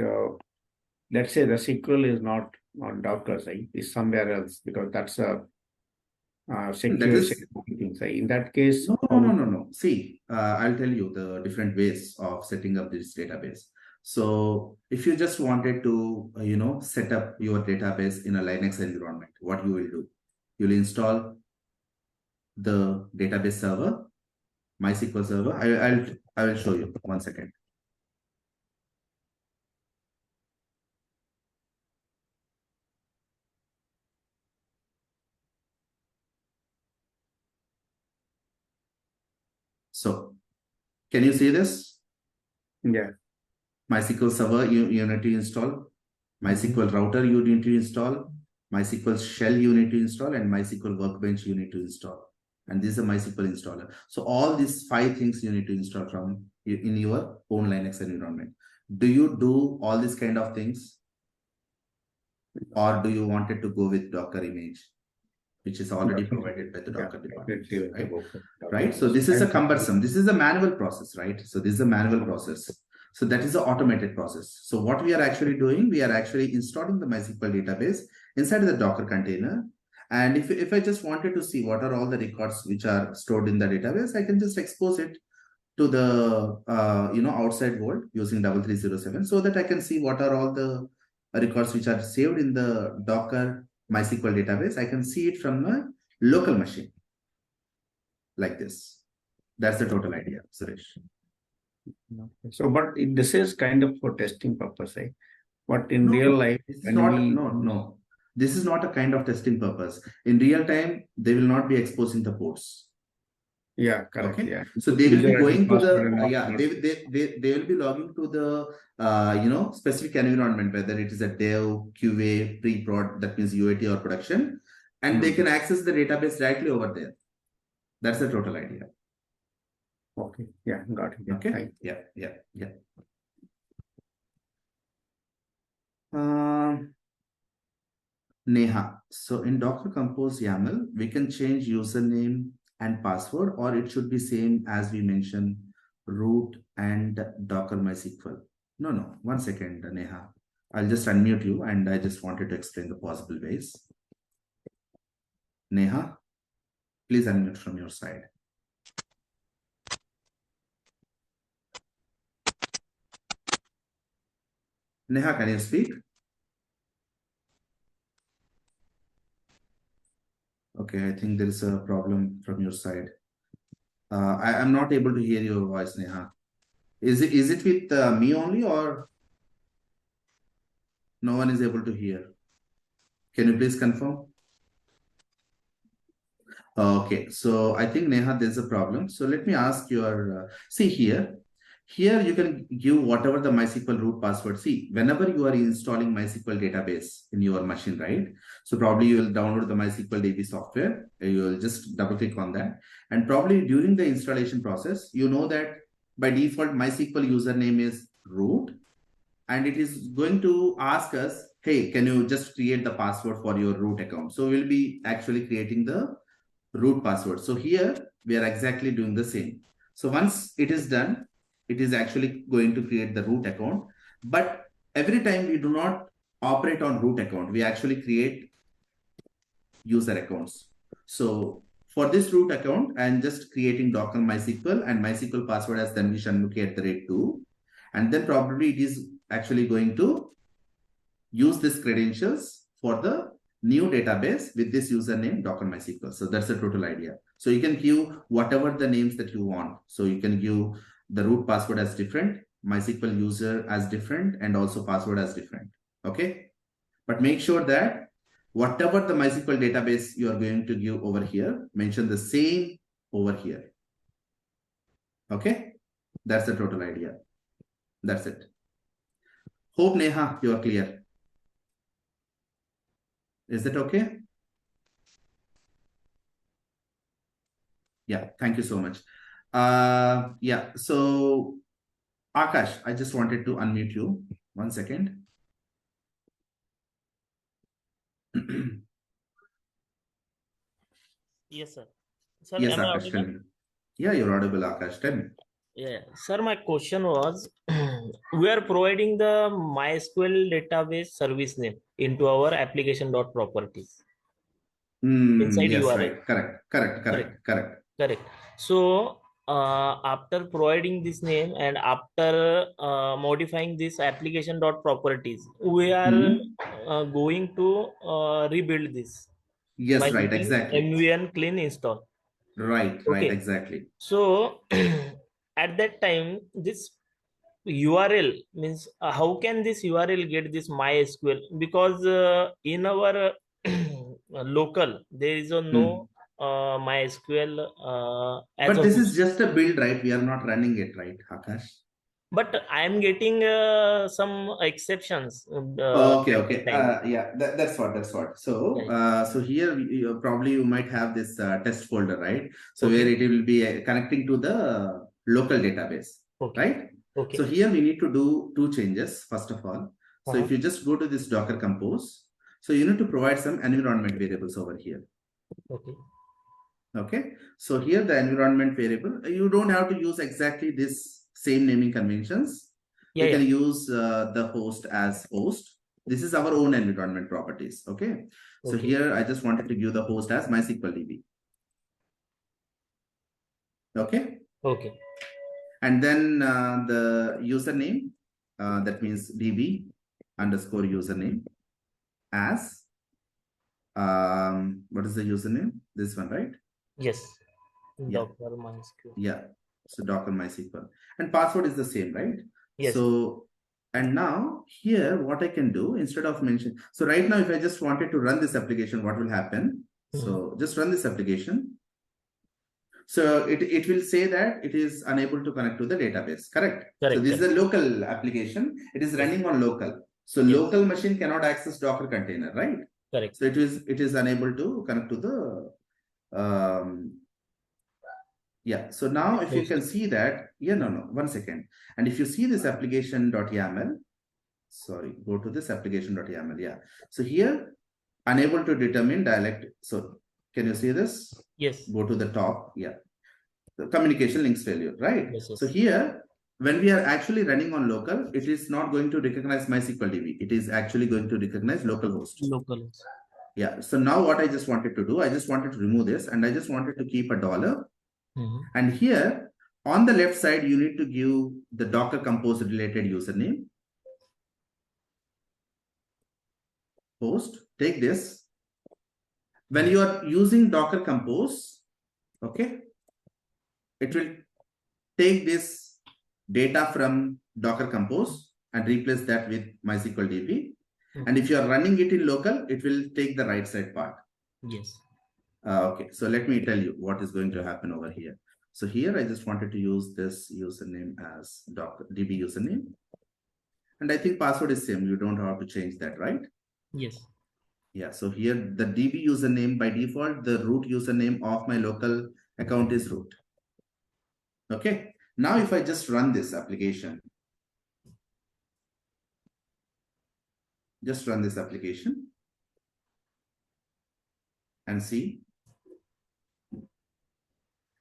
let's say the SQL is not on Docker side, is somewhere else, because that's a secure thing. So in that case, no. See, I'll tell you the different ways of setting up this database. So if you just wanted to, set up your database in a Linux environment, what you will do? You'll install the database server, MySQL server. I will show you. 1 second. So, can you see this? Yeah. MySQL server, you need to install. MySQL router, you need to install. MySQL shell, you need to install. And MySQL workbench, you need to install. And this is a MySQL installer. So all these 5 things you need to install from in your own Linux environment. Do you do all these kind of things? Or do you want it to go with Docker image, which is already provided by the Docker department, right? So this is a cumbersome. This is a manual process, right? So this is a manual process. So that is an automated process. So what we are actually doing, we are actually installing the MySQL database inside the Docker container. And if I just wanted to see what are all the records which are stored in the database, I can just expose it to the outside world using 3307, so that I can see what are all the records which are saved in the Docker MySQL database. I can see it from a local machine like this. That's the total idea, Suresh. So, but this is kind of for testing purpose, right? But in real life, no. This is not a kind of testing purpose. In real time, they will not be exposing the ports. Yeah, correct. Okay? Yeah. So they will be going to the they will be logging to the specific environment, whether it is a dev, QA, pre-prod, that means UAT or production, and they can access the database directly over there. That's the total idea. Okay. Yeah, got it. Yeah. Okay. Yeah. Neha. So in Docker Compose YAML, we can change username and password, or it should be same as we mentioned, root and Docker MySQL. No. 1 second, Neha. I'll just unmute you, and I just wanted to explain the possible ways. Neha, please unmute from your side. Neha, can you speak? Okay, I think there is a problem from your side. I am not able to hear your voice, Neha. Is it with me only, or no one is able to hear? Can you please confirm? Okay, so I think, Neha, there's a problem. So let me ask your, see here. Here you can give whatever the MySQL root password. See, whenever you are installing MySQL database in your machine, right? So probably you will download the MySQL DB software. You will just double click on that. And probably during the installation process, you know that by default, MySQL username is root. And it is going to ask us, hey, can you just create the password for your root account? So we'll be actually creating the root password. So here we are exactly doing the same. So once it is done, it is actually going to create the root account. But every time we do not operate on root account, we actually create user accounts. So for this root account, I'm just creating Docker MySQL and MySQL password as dhanvishanmukhi@2. And then probably it is actually going to use these credentials for the new database with this username Docker MySQL. So that's the total idea. So you can give whatever the names that you want. So you can give the root password as different, MySQL user as different, and also password as different. Okay. But make sure that whatever the MySQL database you are going to give over here, mention the same over here. Okay. That's the total idea. That's it. Hope, Neha, you are clear. Is that okay? Yeah, thank you so much. Yeah, so Akash, I just wanted to unmute you. 1 second. Yes, sir. Sir, Yes, am I Akash, tell audible? me. Yeah, you're audible, Akash. Tell me. Yeah. Sir, my question was, we are providing the MySQL database service name into our application.properties inside Yes, URL. right. Correct. Correct. Correct. Correct. Correct. Correct. So, after providing this name and after modifying this application.properties, we are Hmm. going to rebuild this by Yes, right. using Exactly. MVN clean install. Right. Right. Okay. Exactly. So at that time, this URL means how can this URL get this MySQL? Because in our local there is a no Hmm. MySQL as But of this now. is just a build, right? We are not running it, right, Akash? But I am getting some exceptions Okay, at okay. that time. Yeah, that's what, that's what. So, Yeah. so here probably you might have this test folder, right? So where Okay. it will be connecting to the local database, Okay. right? So Okay. here we need to do two changes, first of all. So Uh-huh. if you just go to this Docker Compose, so you need to provide some environment variables over here. Okay. Okay. So here the environment variable, you don't have to use exactly this same naming conventions. Yeah. You can Yeah. use the host as host. This is our own environment properties. Okay. So Okay. here I just wanted to give the host as MySQL DB. Okay. Okay. And then the username, that means DB underscore username as, what is the username? This one, right? Yes. Yeah. Docker MySQL. Yeah. So Docker MySQL. And password is the same, right? Yes. So, and now here, what I can do instead of mention. So right now, if I just wanted to run this application, what will happen? So just run this application. So it will say that it is unable to connect to the database, correct? So Correct. this is Correct. a local application. It is Yes. running on local. So Yes. local machine cannot access Docker container, right? Correct. So it is unable to connect to the yeah. So now if you can see that, yeah, no, 1 second. And if you see this application.yaml, sorry, go to this application.yaml. Yeah. So here, unable to determine dialect. So can you see this? Yes. Go to the top. Yeah. The communication links failure, right? Yes. Yes. So here, when we are actually running on local, it is not going to recognize MySQL DB. It is actually going to recognize localhost. Local. Yeah. So now what I just wanted to do, I just wanted to remove this and I just wanted to keep a dollar. And here on the left side, you need to give the Docker Compose related username. Host, take this. When you are using Docker Compose, okay, it will take this data from Docker Compose and replace that with MySQL DB. And if you are running it in local, it will take the right side part. Yes. Okay, so let me tell you what is going to happen over here. So here I just wanted to use this username as Docker DB username. And I think password is same. You don't have to change that, right? Yes. Yeah, so here the DB username by default, the root username of my local account is root. Okay, now if I just run this application, just run this application and see,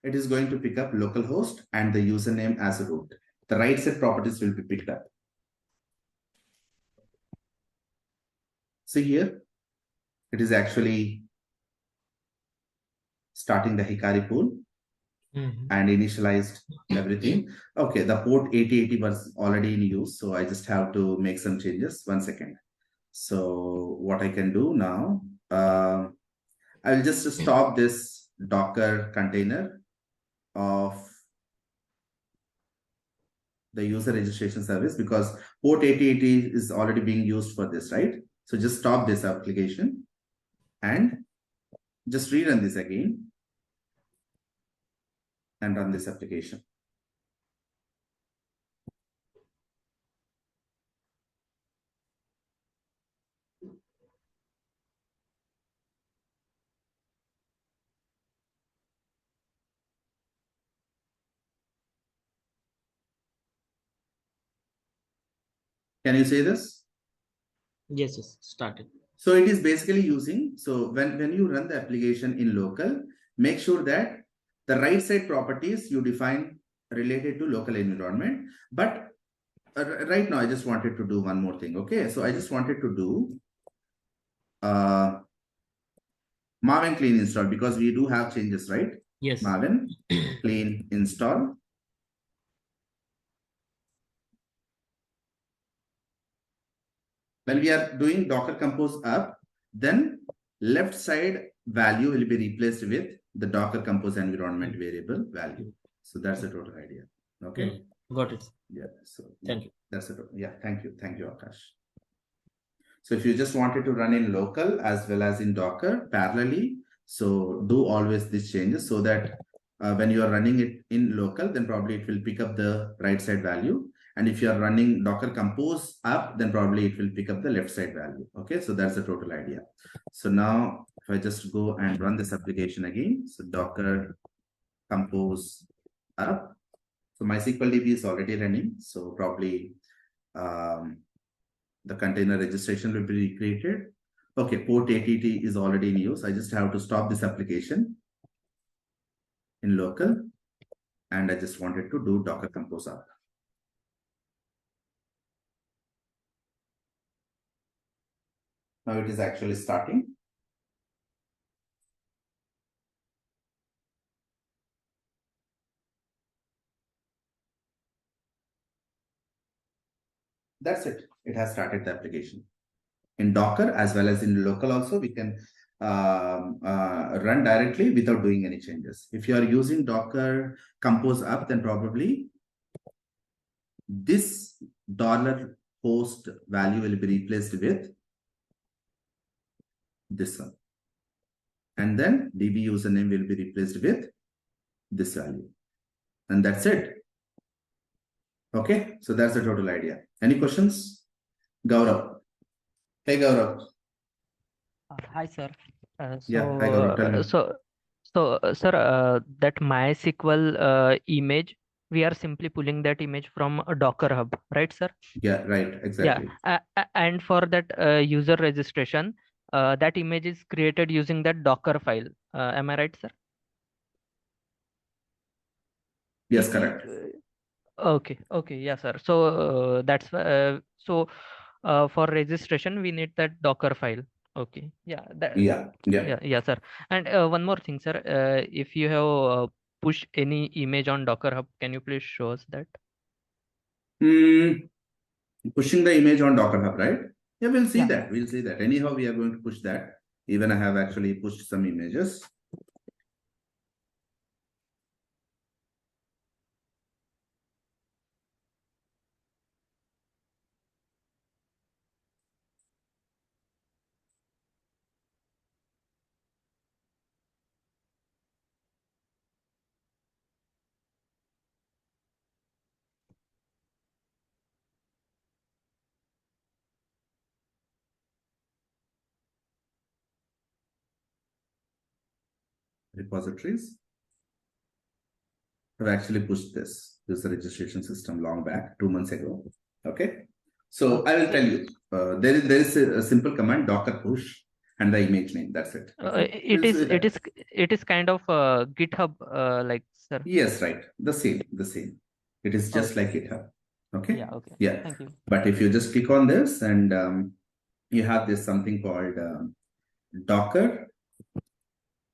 it is going to pick up localhost and the username as a root. The right set properties will be picked up. See here, it is actually starting the Hikari pool and initialized everything. Okay, the port 8080 was already in use, so I just have to make some changes. 1 second. So what I can do now, I will just stop this Docker container of the user registration service because port 8080 is already being used for this, right? So just stop this application and just rerun this again and run this application. Can you say this? Yes, yes, started. So it is basically using, so when you run the application in local, make sure that the right side properties you define related to local environment. But right now, I just wanted to do one more thing. Okay, so I just wanted to do Maven clean install, because we do have changes, right? Yes. Maven clean install. When we are doing Docker Compose up, then left side value will be replaced with the Docker Compose environment variable value. So that's the total idea. Okay. Got it. Yeah. So Thank you. that's it. Yeah. Thank you. Thank you, Akash. So if you just wanted to run in local as well as in Docker parallelly, so do always these changes so that when you are running it in local, then probably it will pick up the right side value. And if you are running Docker Compose up, then probably it will pick up the left side value. Okay, so that's the total idea. So now if I just go and run this application again, so Docker Compose up. So MySQLDB is already running. So probably the container registration will be recreated. Okay, port ATT is already in use. I just have to stop this application in local. And I just wanted to do Docker Compose up. Now it is actually starting. That's it. It has started the application. In Docker as well as in local also, we can run directly without doing any changes. If you are using Docker Compose up, then probably this $host value will be replaced with this one. And then DB username will be replaced with this value. And that's it. Okay, so that's the total idea. Any questions? Gaurav. Hey, Gaurav. Hi, sir. Yeah, hi, Gaurav. Tell me. Sir, that MySQL image, we are simply pulling that image from a Docker Hub, right, sir? Yeah, right, exactly. And for that user registration, that image is created using that Docker file. Am I right, sir? Yes, correct. Okay, yeah, sir. So that's for registration, we need that Docker file. Okay, yeah, yeah, sir. And one more thing, sir. If you have pushed any image on Docker Hub, can you please show us that? Pushing the image on Docker Hub, right? Yeah, we'll see that. We'll see that. Anyhow, we are going to push that. Even I have actually pushed some images. Repositories. I've actually pushed this registration system long back, 2 months ago. Okay. So I will tell you, there is a simple command, docker push and the image name. That's it. Okay? It is kind of GitHub like, sir. Yes, right. The same. It is just like GitHub. Okay. Yeah. Okay. Yeah. Thank you. But if you just click on this and you have this something called Docker.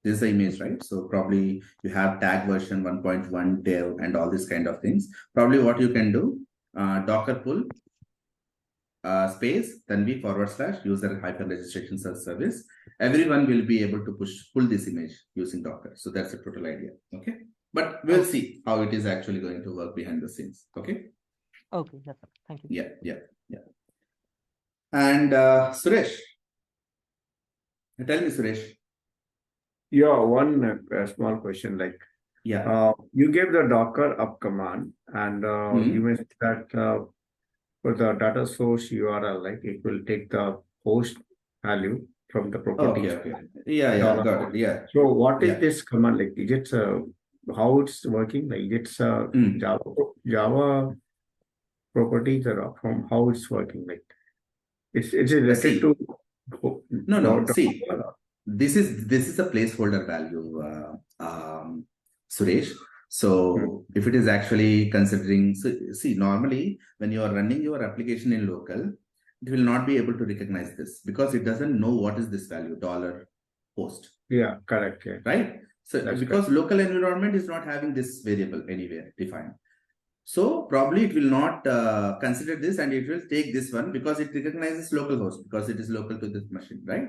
This is the image, right? So probably you have tag version 1.1 dev and all these kind of things. Probably what you can do, Docker pull space, then / user -registration service. Everyone will be able to pull this image using Docker. So that's the total idea. Okay. But we'll see how it is actually going to work behind the scenes. Okay. Okay. Yes, sir. Thank you. Yeah. And Suresh, tell me, Suresh. Yeah, one small question. Like, you gave the Docker up command, and you mentioned that for the data source URL, like it will take the host value from the properties. Okay. Yeah, got it. Yeah. So what is this command? Like, is it how it's working? Like, it's Java properties or from how it's working? Like it's related to See, this is a placeholder value, Suresh. So if it is actually considering, see, normally when you are running your application in local, it will not be able to recognize this because it doesn't know what is this value, dollar host. Yeah, correct. Yeah. Right. So That's because correct. local environment is not having this variable anywhere defined. So probably it will not consider this and it will take this one because it recognizes local host because it is local to this machine, right?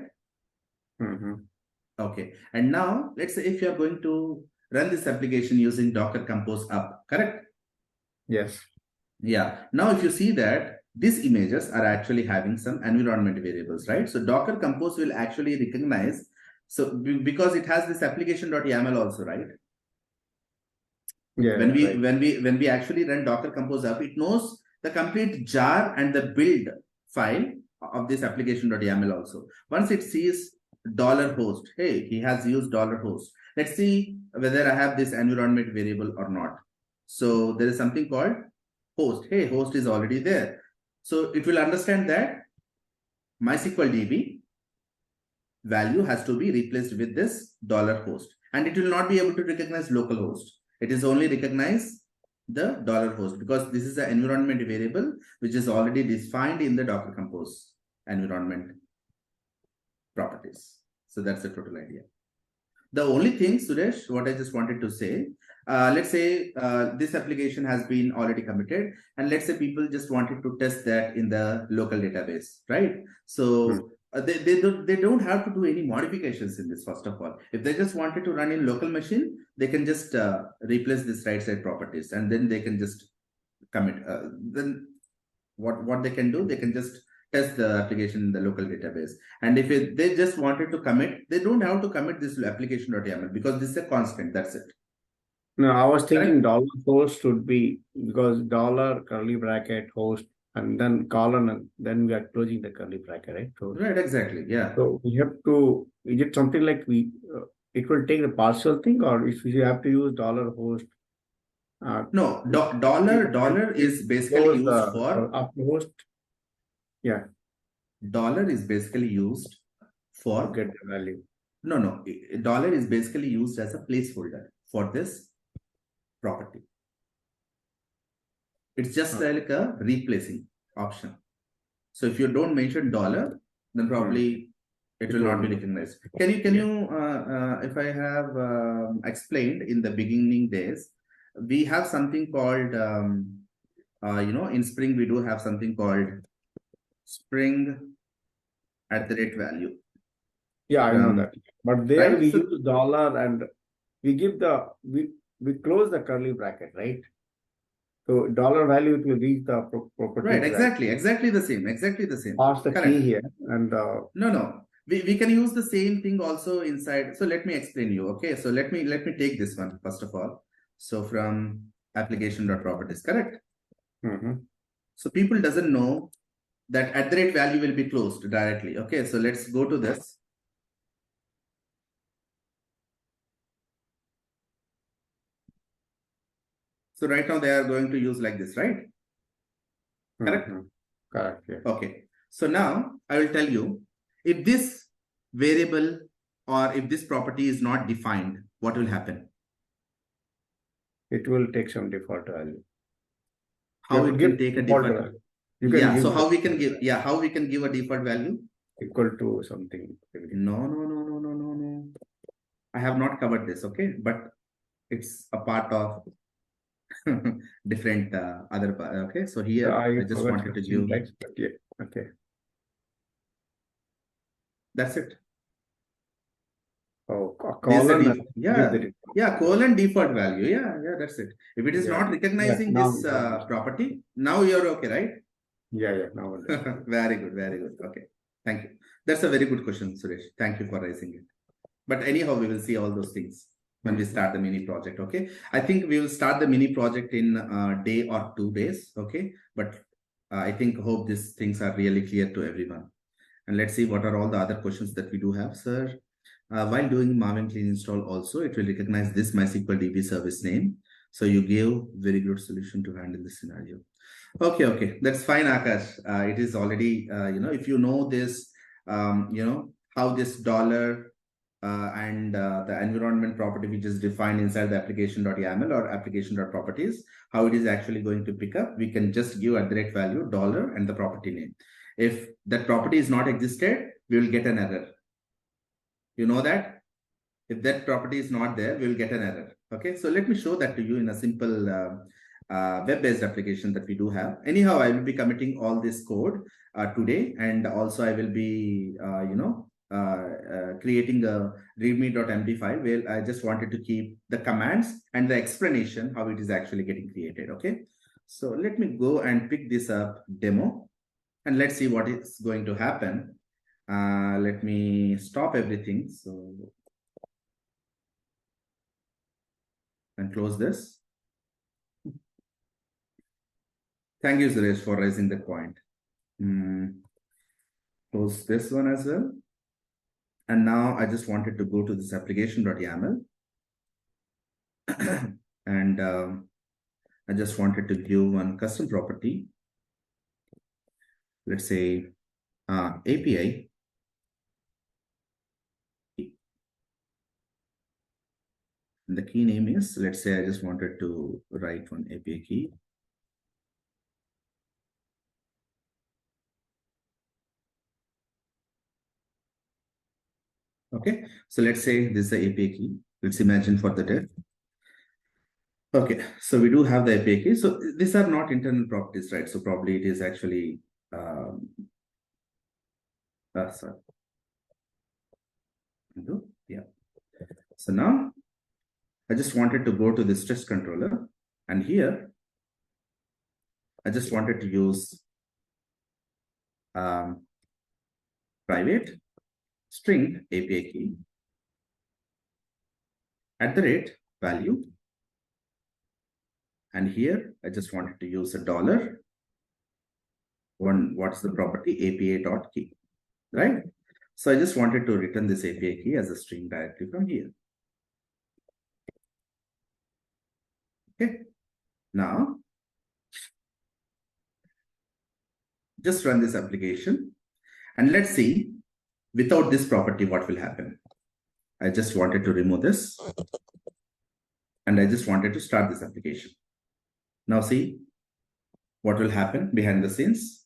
Okay. And now let's say if you are going to run this application using Docker Compose up, correct? Yes. Yeah. Now if you see that these images are actually having some environment variables, right? So Docker Compose will actually recognize, so because it has this application.yaml also, right? Yeah. When we actually run Docker Compose up, it knows the complete jar and the build file of this application.yaml also. Once it sees $host, hey, he has used $host. Let's see whether I have this environment variable or not. So there is something called host. Hey, host is already there. So it will understand that MySQL DB value has to be replaced with this $host. And it will not be able to recognize localhost. It is only recognize the $host because this is an environment variable which is already defined in the Docker Compose environment properties. So that's the total idea. The only thing, Suresh, what I just wanted to say, let's say this application has been already committed, and let's say people just wanted to test that in the local database, right? So they don't have to do any modifications in this. First of all, if they just wanted to run in local machine, they can just replace this right side properties, and then they can just commit. Then what they can do, they can just test the application in the local database. And if they just wanted to commit, they don't have to commit this application.yaml because this is a constant. That's it. No, I was thinking $host should be because $curly bracket host and then colon and then we are closing the curly bracket, right? So, right, exactly. Yeah. So we have to, is it something like it will take the partial thing or if we have to use $host? No, dollar is basically used for after host. Yeah. Dollar is basically used for get the value. No. Dollar is basically used as a placeholder for this property. It's just like a replacing option. So if you don't mention dollar, then probably it will not be recognized. Can you if I have explained in the beginning days, we have something called in Spring we do have something called Spring @value. Yeah, I know that. But there we use dollar and we give we close the curly bracket, right? So dollar value it will reach the property. Right, exactly the same. Pass the key here and no. We can use the same thing also inside. So let me explain you. Okay, so let me take this one first of all. So from application.properties, correct? So people doesn't know that @value will be closed directly. Okay, so let's go to this. So right now they are going to use like this, right? Correct? Correct. Yeah. Okay. So now I will tell you if this variable or if this property is not defined, what will happen? It will take some default value. How it can take a default value? Yeah. So how we can give? Yeah. How we can give a default value? Equal to something. No. I have not covered this. Okay, but it's a part of different other. Okay, so here I just wanted to give. Yeah. Okay. That's it. Oh, colon. Colon default value. Yeah, that's it. If it is not recognizing this property, now you're okay, right? Yeah. Now. Very good. Okay, thank you. That's a very good question, Suresh. Thank you for raising it. But anyhow, we will see all those things when we start the mini project. Okay, I think we will start the mini project in a day or 2 days. Okay, but I hope these things are really clear to everyone. And let's see what are all the other questions that we do have, sir. While doing Maven clean install also, it will recognize this MySQL DB service name. So you gave very good solution to handle this scenario. Okay. That's fine, Akash. It is already, if you know this, how this dollar and the environment property which is defined inside the application.yaml or application.properties, how it is actually going to pick up, we can just give @ value dollar and the property name. If that property is not existed, we will get an error. You know that? If that property is not there, we will get an error. Okay, so let me show that to you in a simple web-based application that we do have. Anyhow, I will be committing all this code today, and also I will be, creating a readme.md file where I just wanted to keep the commands and the explanation how it is actually getting created. Okay, so let me go and pick this up demo, and let's see what is going to happen. Let me stop everything. So and close this. Thank you, Suresh, for raising the point. Close this one as well. And now I just wanted to go to this application.yaml. And I just wanted to give one custom property. Let's say API. And the key name is, let's say I just wanted to write one API key. Okay, so let's say this is the API key. Let's imagine for the dev. Okay, so we do have the API key. So these are not internal properties, right? So probably it is actually, sorry. Yeah. So now I just wanted to go to this test controller, and here I just wanted to use private string API key @ value. And here I just wanted to use a dollar. What's the property? API.key, right? So I just wanted to return this API key as a string directly from here. Okay. Now, just run this application and let's see without this property what will happen. I just wanted to remove this and I just wanted to start this application. Now see what will happen behind the scenes.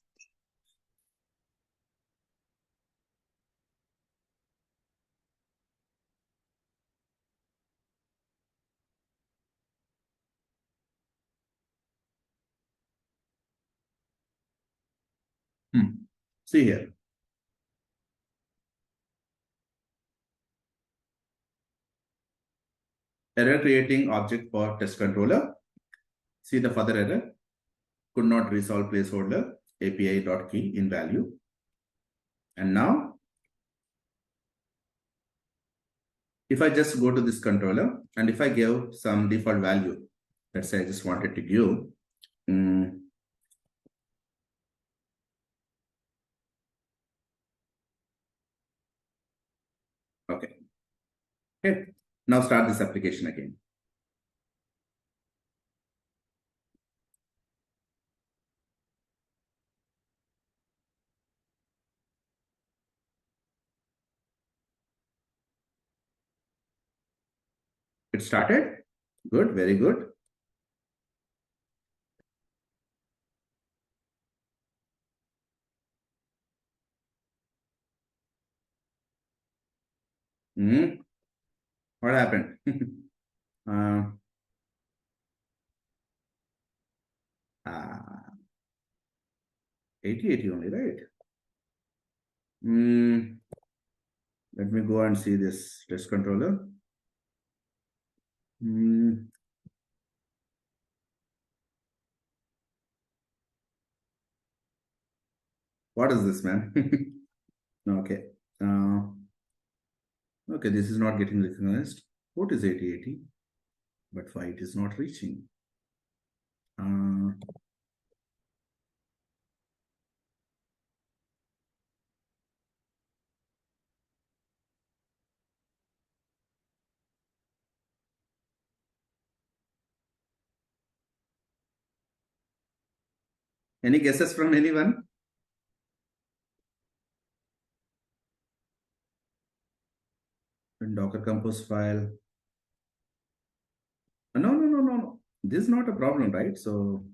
See here. Error creating object for test controller. See the further error. Could not resolve placeholder API.key in value. And now, if I just go to this controller and if I give some default value, let's say I just wanted to give okay. Now start this application again. It started. Good, very good. What happened? 80 only, right? Let me go and see this test controller. What is this, man? Okay. Okay, this is not getting recognized. What is 8080? But why it is not reaching? Any guesses from anyone? Docker compose file. No. This is not a problem, right? So,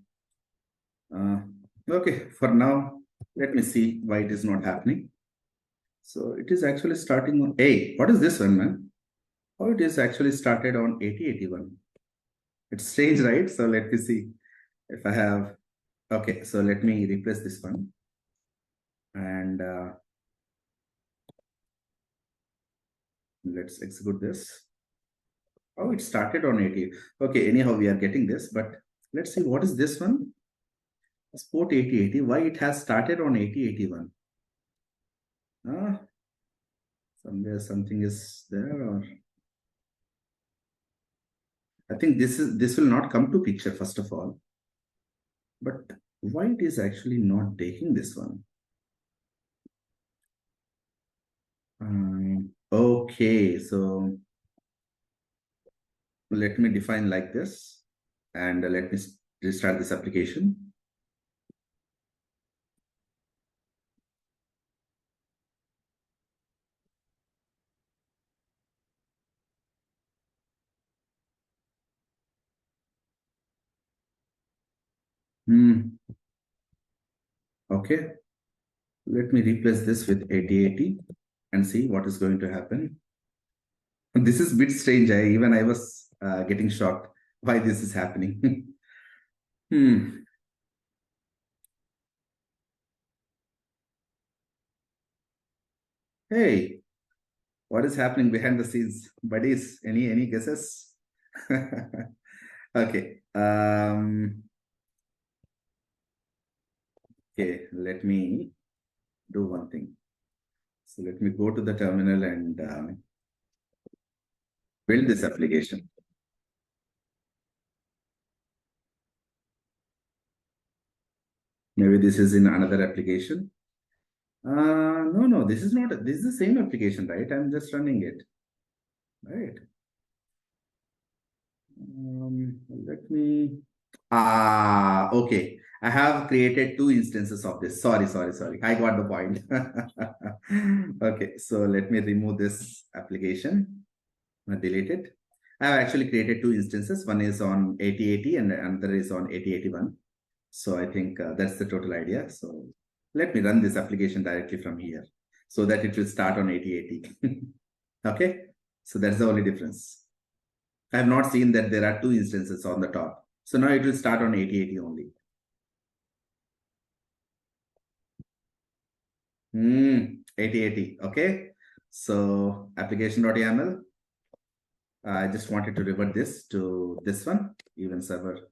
okay, for now, let me see why it is not happening. So it is actually starting on, hey, what is this one, man? Oh, it is actually started on 8081. It's strange, right? So let me see if I have, okay, so let me replace this one. And let's execute this. Oh, it started on 80. Okay, anyhow, we are getting this, but let's see what is this one. It's port 8080. Why it has started on 8081? Somewhere something is there, or I think this will not come to picture first of all. But why it is actually not taking this one? Okay, so let me define like this, and let me restart this application. Okay, let me replace this with 8080 and see what is going to happen. This is a bit strange. Even I was getting shocked why this is happening. Hey, what is happening behind the scenes, buddies? Any guesses? Okay. Okay, let me do one thing. So let me go to the terminal and build this application. Maybe this is in another application. No, this is not. This is the same application, right? I'm just running it, right? Let me. Okay. I have created two instances of this. Sorry. I got the point. Okay, so let me remove this application. Delete it. I have actually created two instances. One is on 8080 and another is on 8081. So I think that's the total idea. So let me run this application directly from here so that it will start on 8080. Okay, so that's the only difference. I have not seen that there are two instances on the top. So now it will start on 8080 only. 8080. Okay, so application.yaml. I just wanted to revert this to this one, event server.port.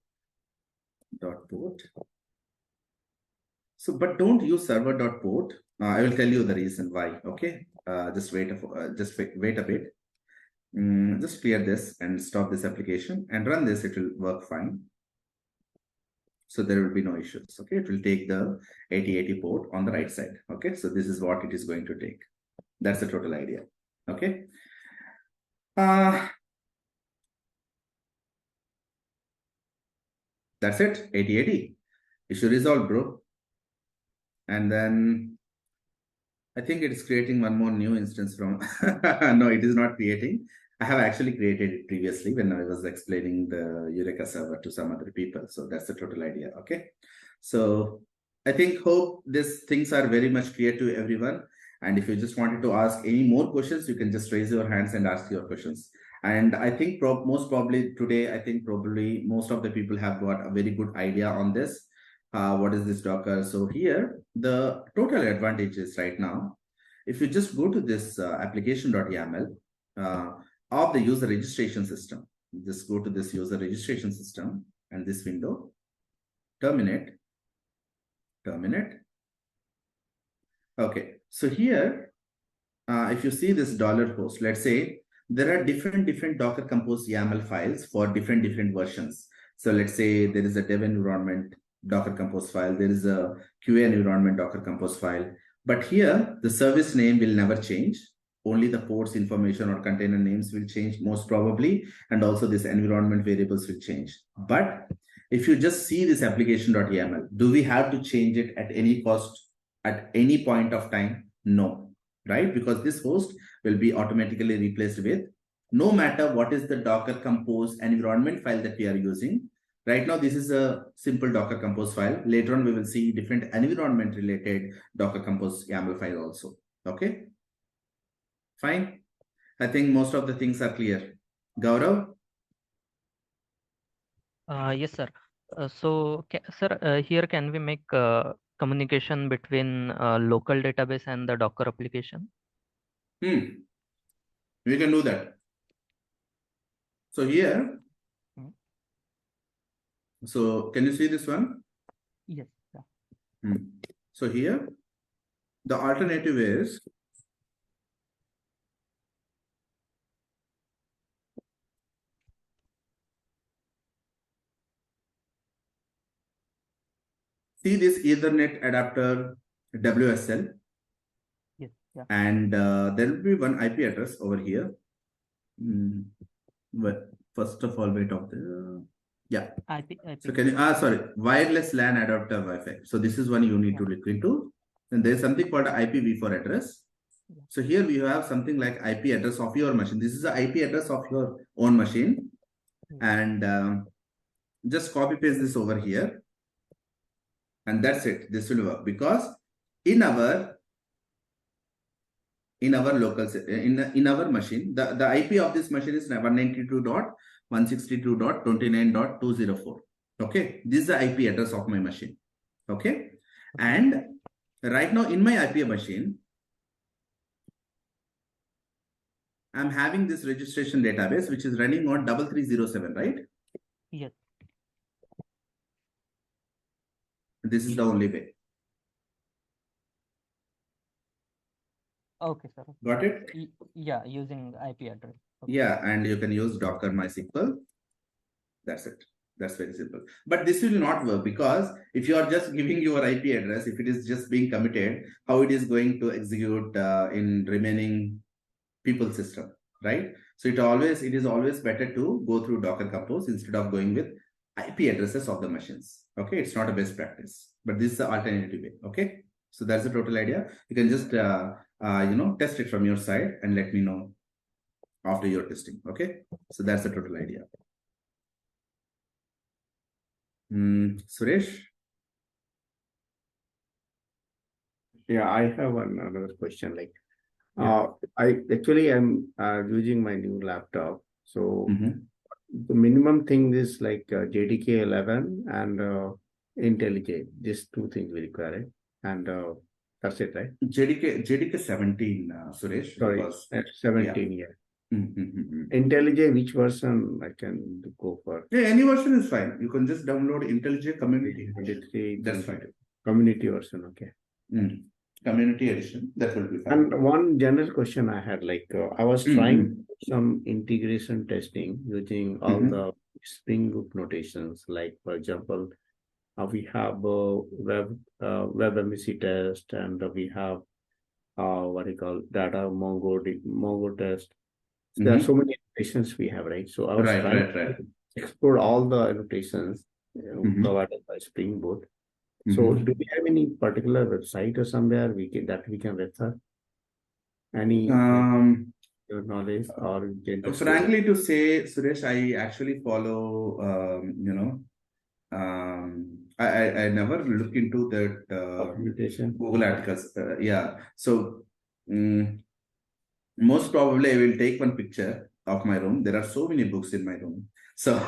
So, but don't use server.port. I will tell you the reason why. Okay, just wait a bit. Just clear this and stop this application and run this. It will work fine. So there will be no issues. Okay, it will take the 8080 port on the right side. Okay, so this is what it is going to take. That's the total idea. Okay. That's it. 8080 issue resolved, bro. And then I think it is creating one more new instance from. No, it is not creating. I have actually created it previously when I was explaining the Eureka server to some other people. So that's the total idea. Okay. So I hope these things are very much clear to everyone. And if you just wanted to ask any more questions, you can just raise your hands and ask your questions. And I think most probably today, I think probably most of the people have got a very good idea on this. What is this Docker? So here, the total advantages right now, if you just go to this application.yaml of the user registration system, just go to this user registration system and this window, terminate. Okay, so here, if you see this $host, let's say there are different Docker Compose YAML files for different versions. So let's say there is a dev environment Docker Compose file, there is a QA environment Docker Compose file, but here the service name will never change. Only the ports information or container names will change most probably, and also this environment variables will change. But if you just see this application.yaml, do we have to change it at any cost at any point of time? No, right? Because this host will be automatically replaced with, no matter what is the Docker Compose environment file that we are using. Right now, this is a simple Docker Compose file. Later on, we will see different environment related Docker Compose YAML file also. Okay, fine. I think most of the things are clear. Gaurav? Yes, sir. Sir, here can we make communication between local database and the Docker application? We can do that. So here, so can you see this one? Yes. Yeah. So here, the alternative is see this Ethernet adapter WSL. Yes. Yeah. And there will be one IP address over here. But first of all, wait of the IP. So can you sorry, wireless LAN adapter Wi-Fi. So this is one you need to look into. And there's something called IPv4 address. Yeah. So here we have something like IP address of your machine. This is the IP address of your own machine. And just copy paste this over here. And that's it. This will work because in our local in our machine, the IP of this machine is 192.162.29.204. Okay, this is the IP address of my machine. Okay, and right now in my IP machine, I'm having this registration database which is running on 3307, right? Yes. This is the only way. Okay, sir. Got it? Yeah, using IP address. Okay. Yeah, and you can use Docker MySQL. That's it. That's very simple. But this will not work because if you are just giving your IP address, if it is just being committed, how it is going to execute in remaining people system, right? So it is always better to go through Docker Compose instead of going with IP addresses of the machines. Okay, it's not a best practice, but this is the alternative way. Okay, so that's the total idea. You can just test it from your side and let me know after your testing. Okay, so that's the total idea. Suresh? Yeah, I have another question. Like, I actually am using my new laptop. So the minimum thing is like JDK 11 and IntelliJ. These two things we require, and that's it, right? JDK 17, Suresh. Sorry, 17. Yeah. IntelliJ, which version I can go for? Yeah, any version is fine. You can just download IntelliJ Community. That's fine. Community version, okay. Community edition, that will be fine. And one general question I had, like I was trying some integration testing using all the Spring Boot notations. Like for example, we have WebMVC test, and we have what you call data Mongo test. So there are so many annotations we have, right? So I was trying to explore all the annotations provided by Spring Boot. So do we have any particular website or somewhere we can refer? Any knowledge or frankly to say, Suresh, I actually follow I never look into that Google articles. So most probably I will take one picture of my room. There are so many books in my room. So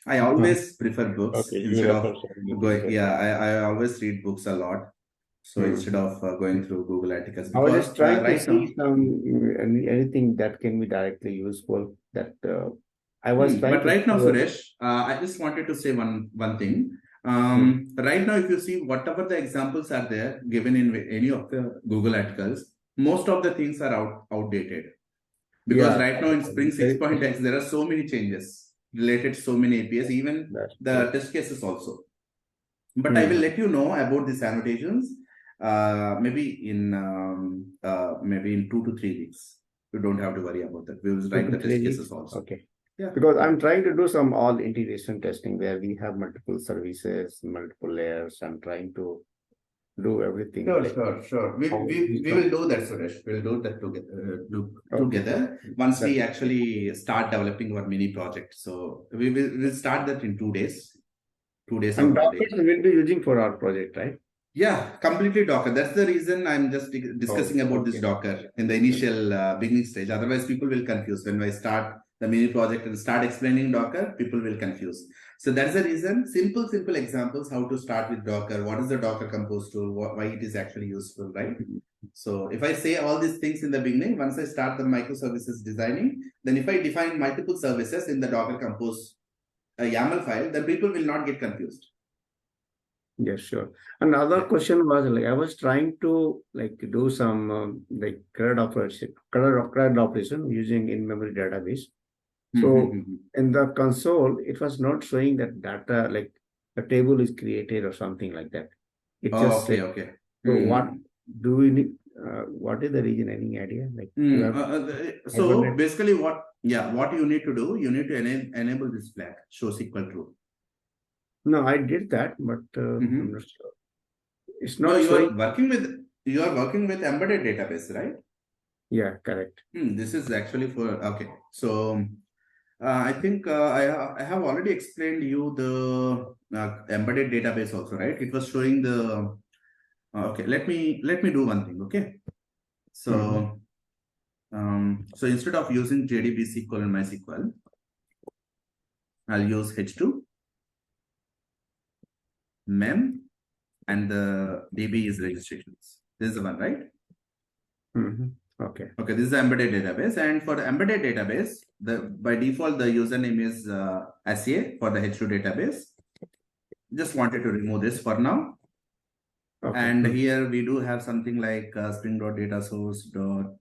I always prefer books instead of going. Yeah, I always read books a lot. So instead of going through Google articles, I was just trying to see anything that can be directly useful. That I was trying. But right now, Suresh, I just wanted to say one thing. Right now, if you see whatever the examples are there given in any of the Google articles, most of the things are outdated. Because right now in Spring 6.x, there are so many changes related to so many APIs, even the test cases also. But I will let you know about these annotations maybe in 2 to 3 weeks. You don't have to worry about that. We will write the test cases also. Okay. Yeah. Because I'm trying to do some all integration testing where we have multiple services, multiple layers. I'm trying to do everything. Sure. We will do that, Suresh. We'll do that together once we actually start developing our mini project. So we'll start that in 2 days. 2 days. And Docker we'll be using for our project, right? Yeah, completely Docker. That's the reason I'm just discussing about this Docker in the initial beginning stage. Otherwise, people will confuse when I start the mini project and start explaining Docker. People will confuse. So that's the reason. Simple examples how to start with Docker. What is the Docker Compose tool? Why it is actually useful, right? So if I say all these things in the beginning, once I start the microservices designing, then if I define multiple services in the Docker Compose YAML file, then people will not get confused. Yes, sure. Another question was like I was trying to like do some like CRUD operation using in-memory database. So in the console, it was not showing that data like a table is created or something like that. It just said, okay. So what do we need? What is the reason? Any idea? Like so basically, what you need to do, you need to enable this flag show SQL true. No, I did that, but I'm not sure. It's not. No, you are working with embedded database, right? Yeah, correct. This is actually for okay. So I think I have already explained you the embedded database also, right? It was showing the okay. Let me do one thing. Okay. So so instead of using JDB SQL and MySQL, I'll use H2 mem and the DB is registrations. This is the one, right? Okay. This is the embedded database, and for the embedded database, by default the username is SCA for the H2 database. Just wanted to remove this for now. Okay. And here we do have something like spring.data source dot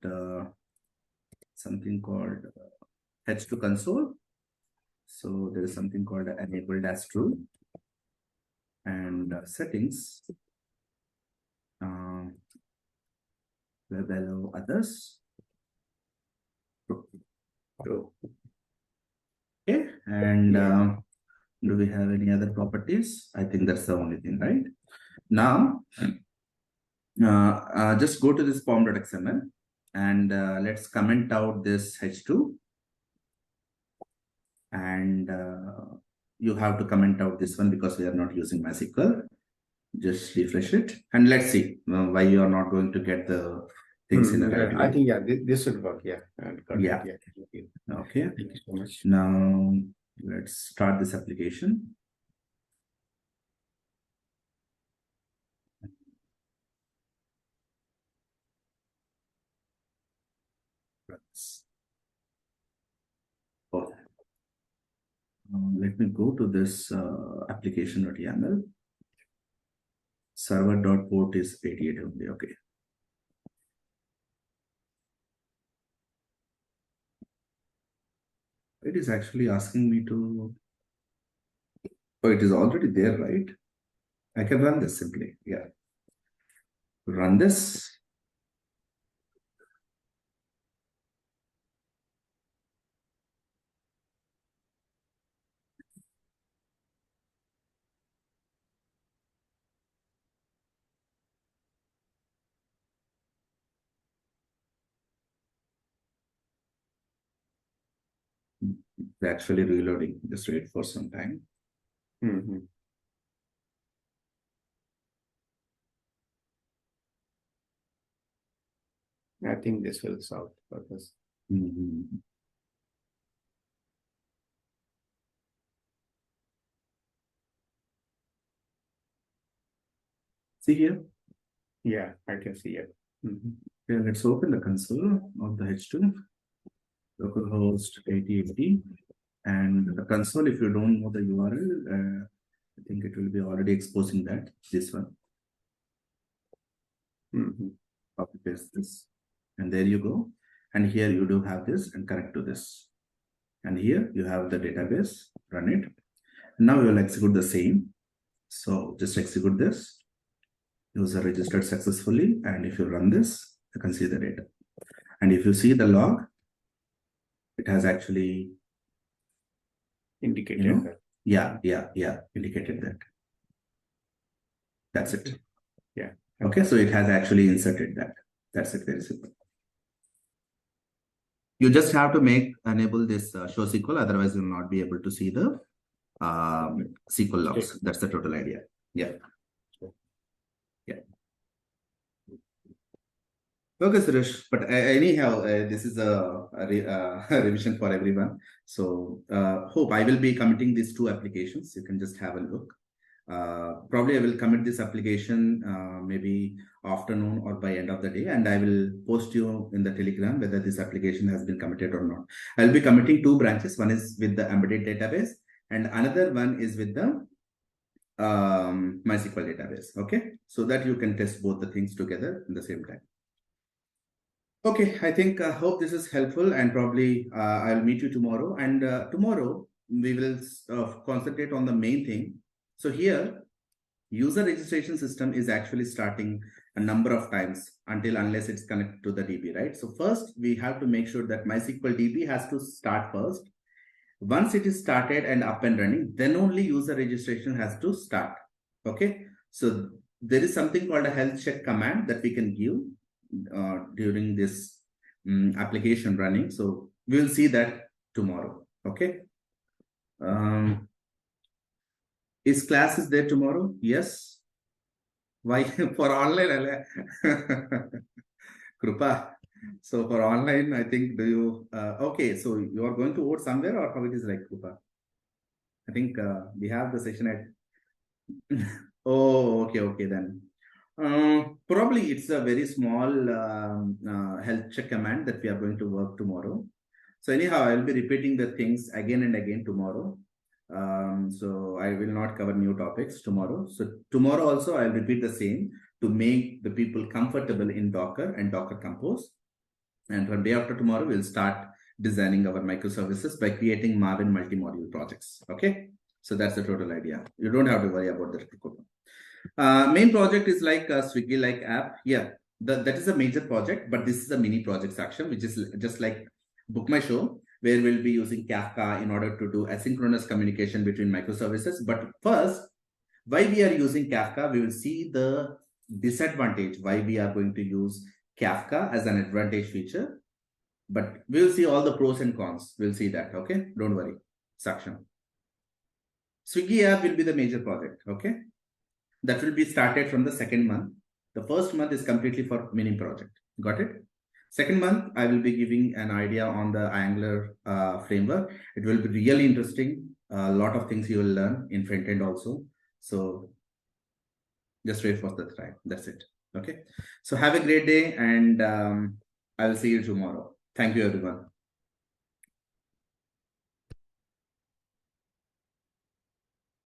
something called H2 console. So there is something called enabled as true and settings. Below others. Okay, and do we have any other properties? I think that's the only thing, right? Now, just go to this pom.xml and let's comment out this H2. And you have to comment out this one because we are not using MySQL. Just refresh it and let's see why you are not going to get the things in the right way. I think this should work. Okay. Thank you so much. Now let's start this application. Let me go to this application.yaml. Server.port is 88 only. Okay. It is actually asking me to. Oh, it is already there, right? I can run this simply. Yeah. Run this. It's actually reloading. Just wait for some time. I think this will solve the purpose. See here? Yeah, I can see it. Okay, let's open the console of the H2. Localhost 8080. And the console, if you don't know the URL, I think it will be already exposing that. This one. Copy paste this. And there you go. And here you do have this and connect to this. And here you have the database. Run it. Now you will execute the same. So just execute this. User registered successfully. And if you run this, you can see the data. And if you see the log, it has actually indicated that. Yeah, indicated that. That's it. Yeah. Okay, so it has actually inserted that. That's it, very simple. You just have to enable this show SQL, otherwise you will not be able to see the SQL logs. That's the total idea. Yeah. Okay, Suresh. But anyhow, this is a revision for everyone. So hope I will be committing these 2 applications. You can just have a look. Probably I will commit this application maybe afternoon or by end of the day, and I will post you in the Telegram whether this application has been committed or not. I'll be committing 2 branches. One is with the embedded database, and another one is with the MySQL database. Okay, so that you can test both the things together in the same time. Okay, I think hope this is helpful, and probably I'll meet you tomorrow. And tomorrow we will concentrate on the main thing. So here, user registration system is actually starting a number of times unless it's connected to the DB, right? So first we have to make sure that MySQL DB has to start first. Once it is started and up and running, then only user registration has to start. Okay, so there is something called a health check command that we can give during this application running. So we will see that tomorrow. Okay. Is classes there tomorrow? Yes. Why? For online? Krupa. So for online, I think, okay, so you are going to vote somewhere, or how it is like, Krupa? I think we have the session at, oh, okay, then. Probably it's a very small health check command that we are going to work tomorrow. So anyhow, I'll be repeating the things again and again tomorrow. So I will not cover new topics tomorrow. So tomorrow also I'll repeat the same to make the people comfortable in Docker and Docker Compose. And from day after tomorrow, we'll start designing our microservices by creating Maven multi-module projects. Okay, so that's the total idea. You don't have to worry about that. Main project is like a Swiggy-like app. Yeah, that is a major project, but this is a mini project section, which is just like Book My Show, where we'll be using Kafka in order to do asynchronous communication between microservices. But first, why we are using Kafka, we will see the disadvantage, why we are going to use Kafka as an advantage feature. But we'll see all the pros and cons. We'll see that, okay? Don't worry, Saksham. Swiggy app will be the major project, okay? That will be started from the second month. The first month is completely for mini project. Got it? Second month, I will be giving an idea on the Angular framework. It will be really interesting. A lot of things you will learn in front end also. So just wait for the time. That's it. Okay. So have a great day, and I will see you tomorrow. Thank you, everyone.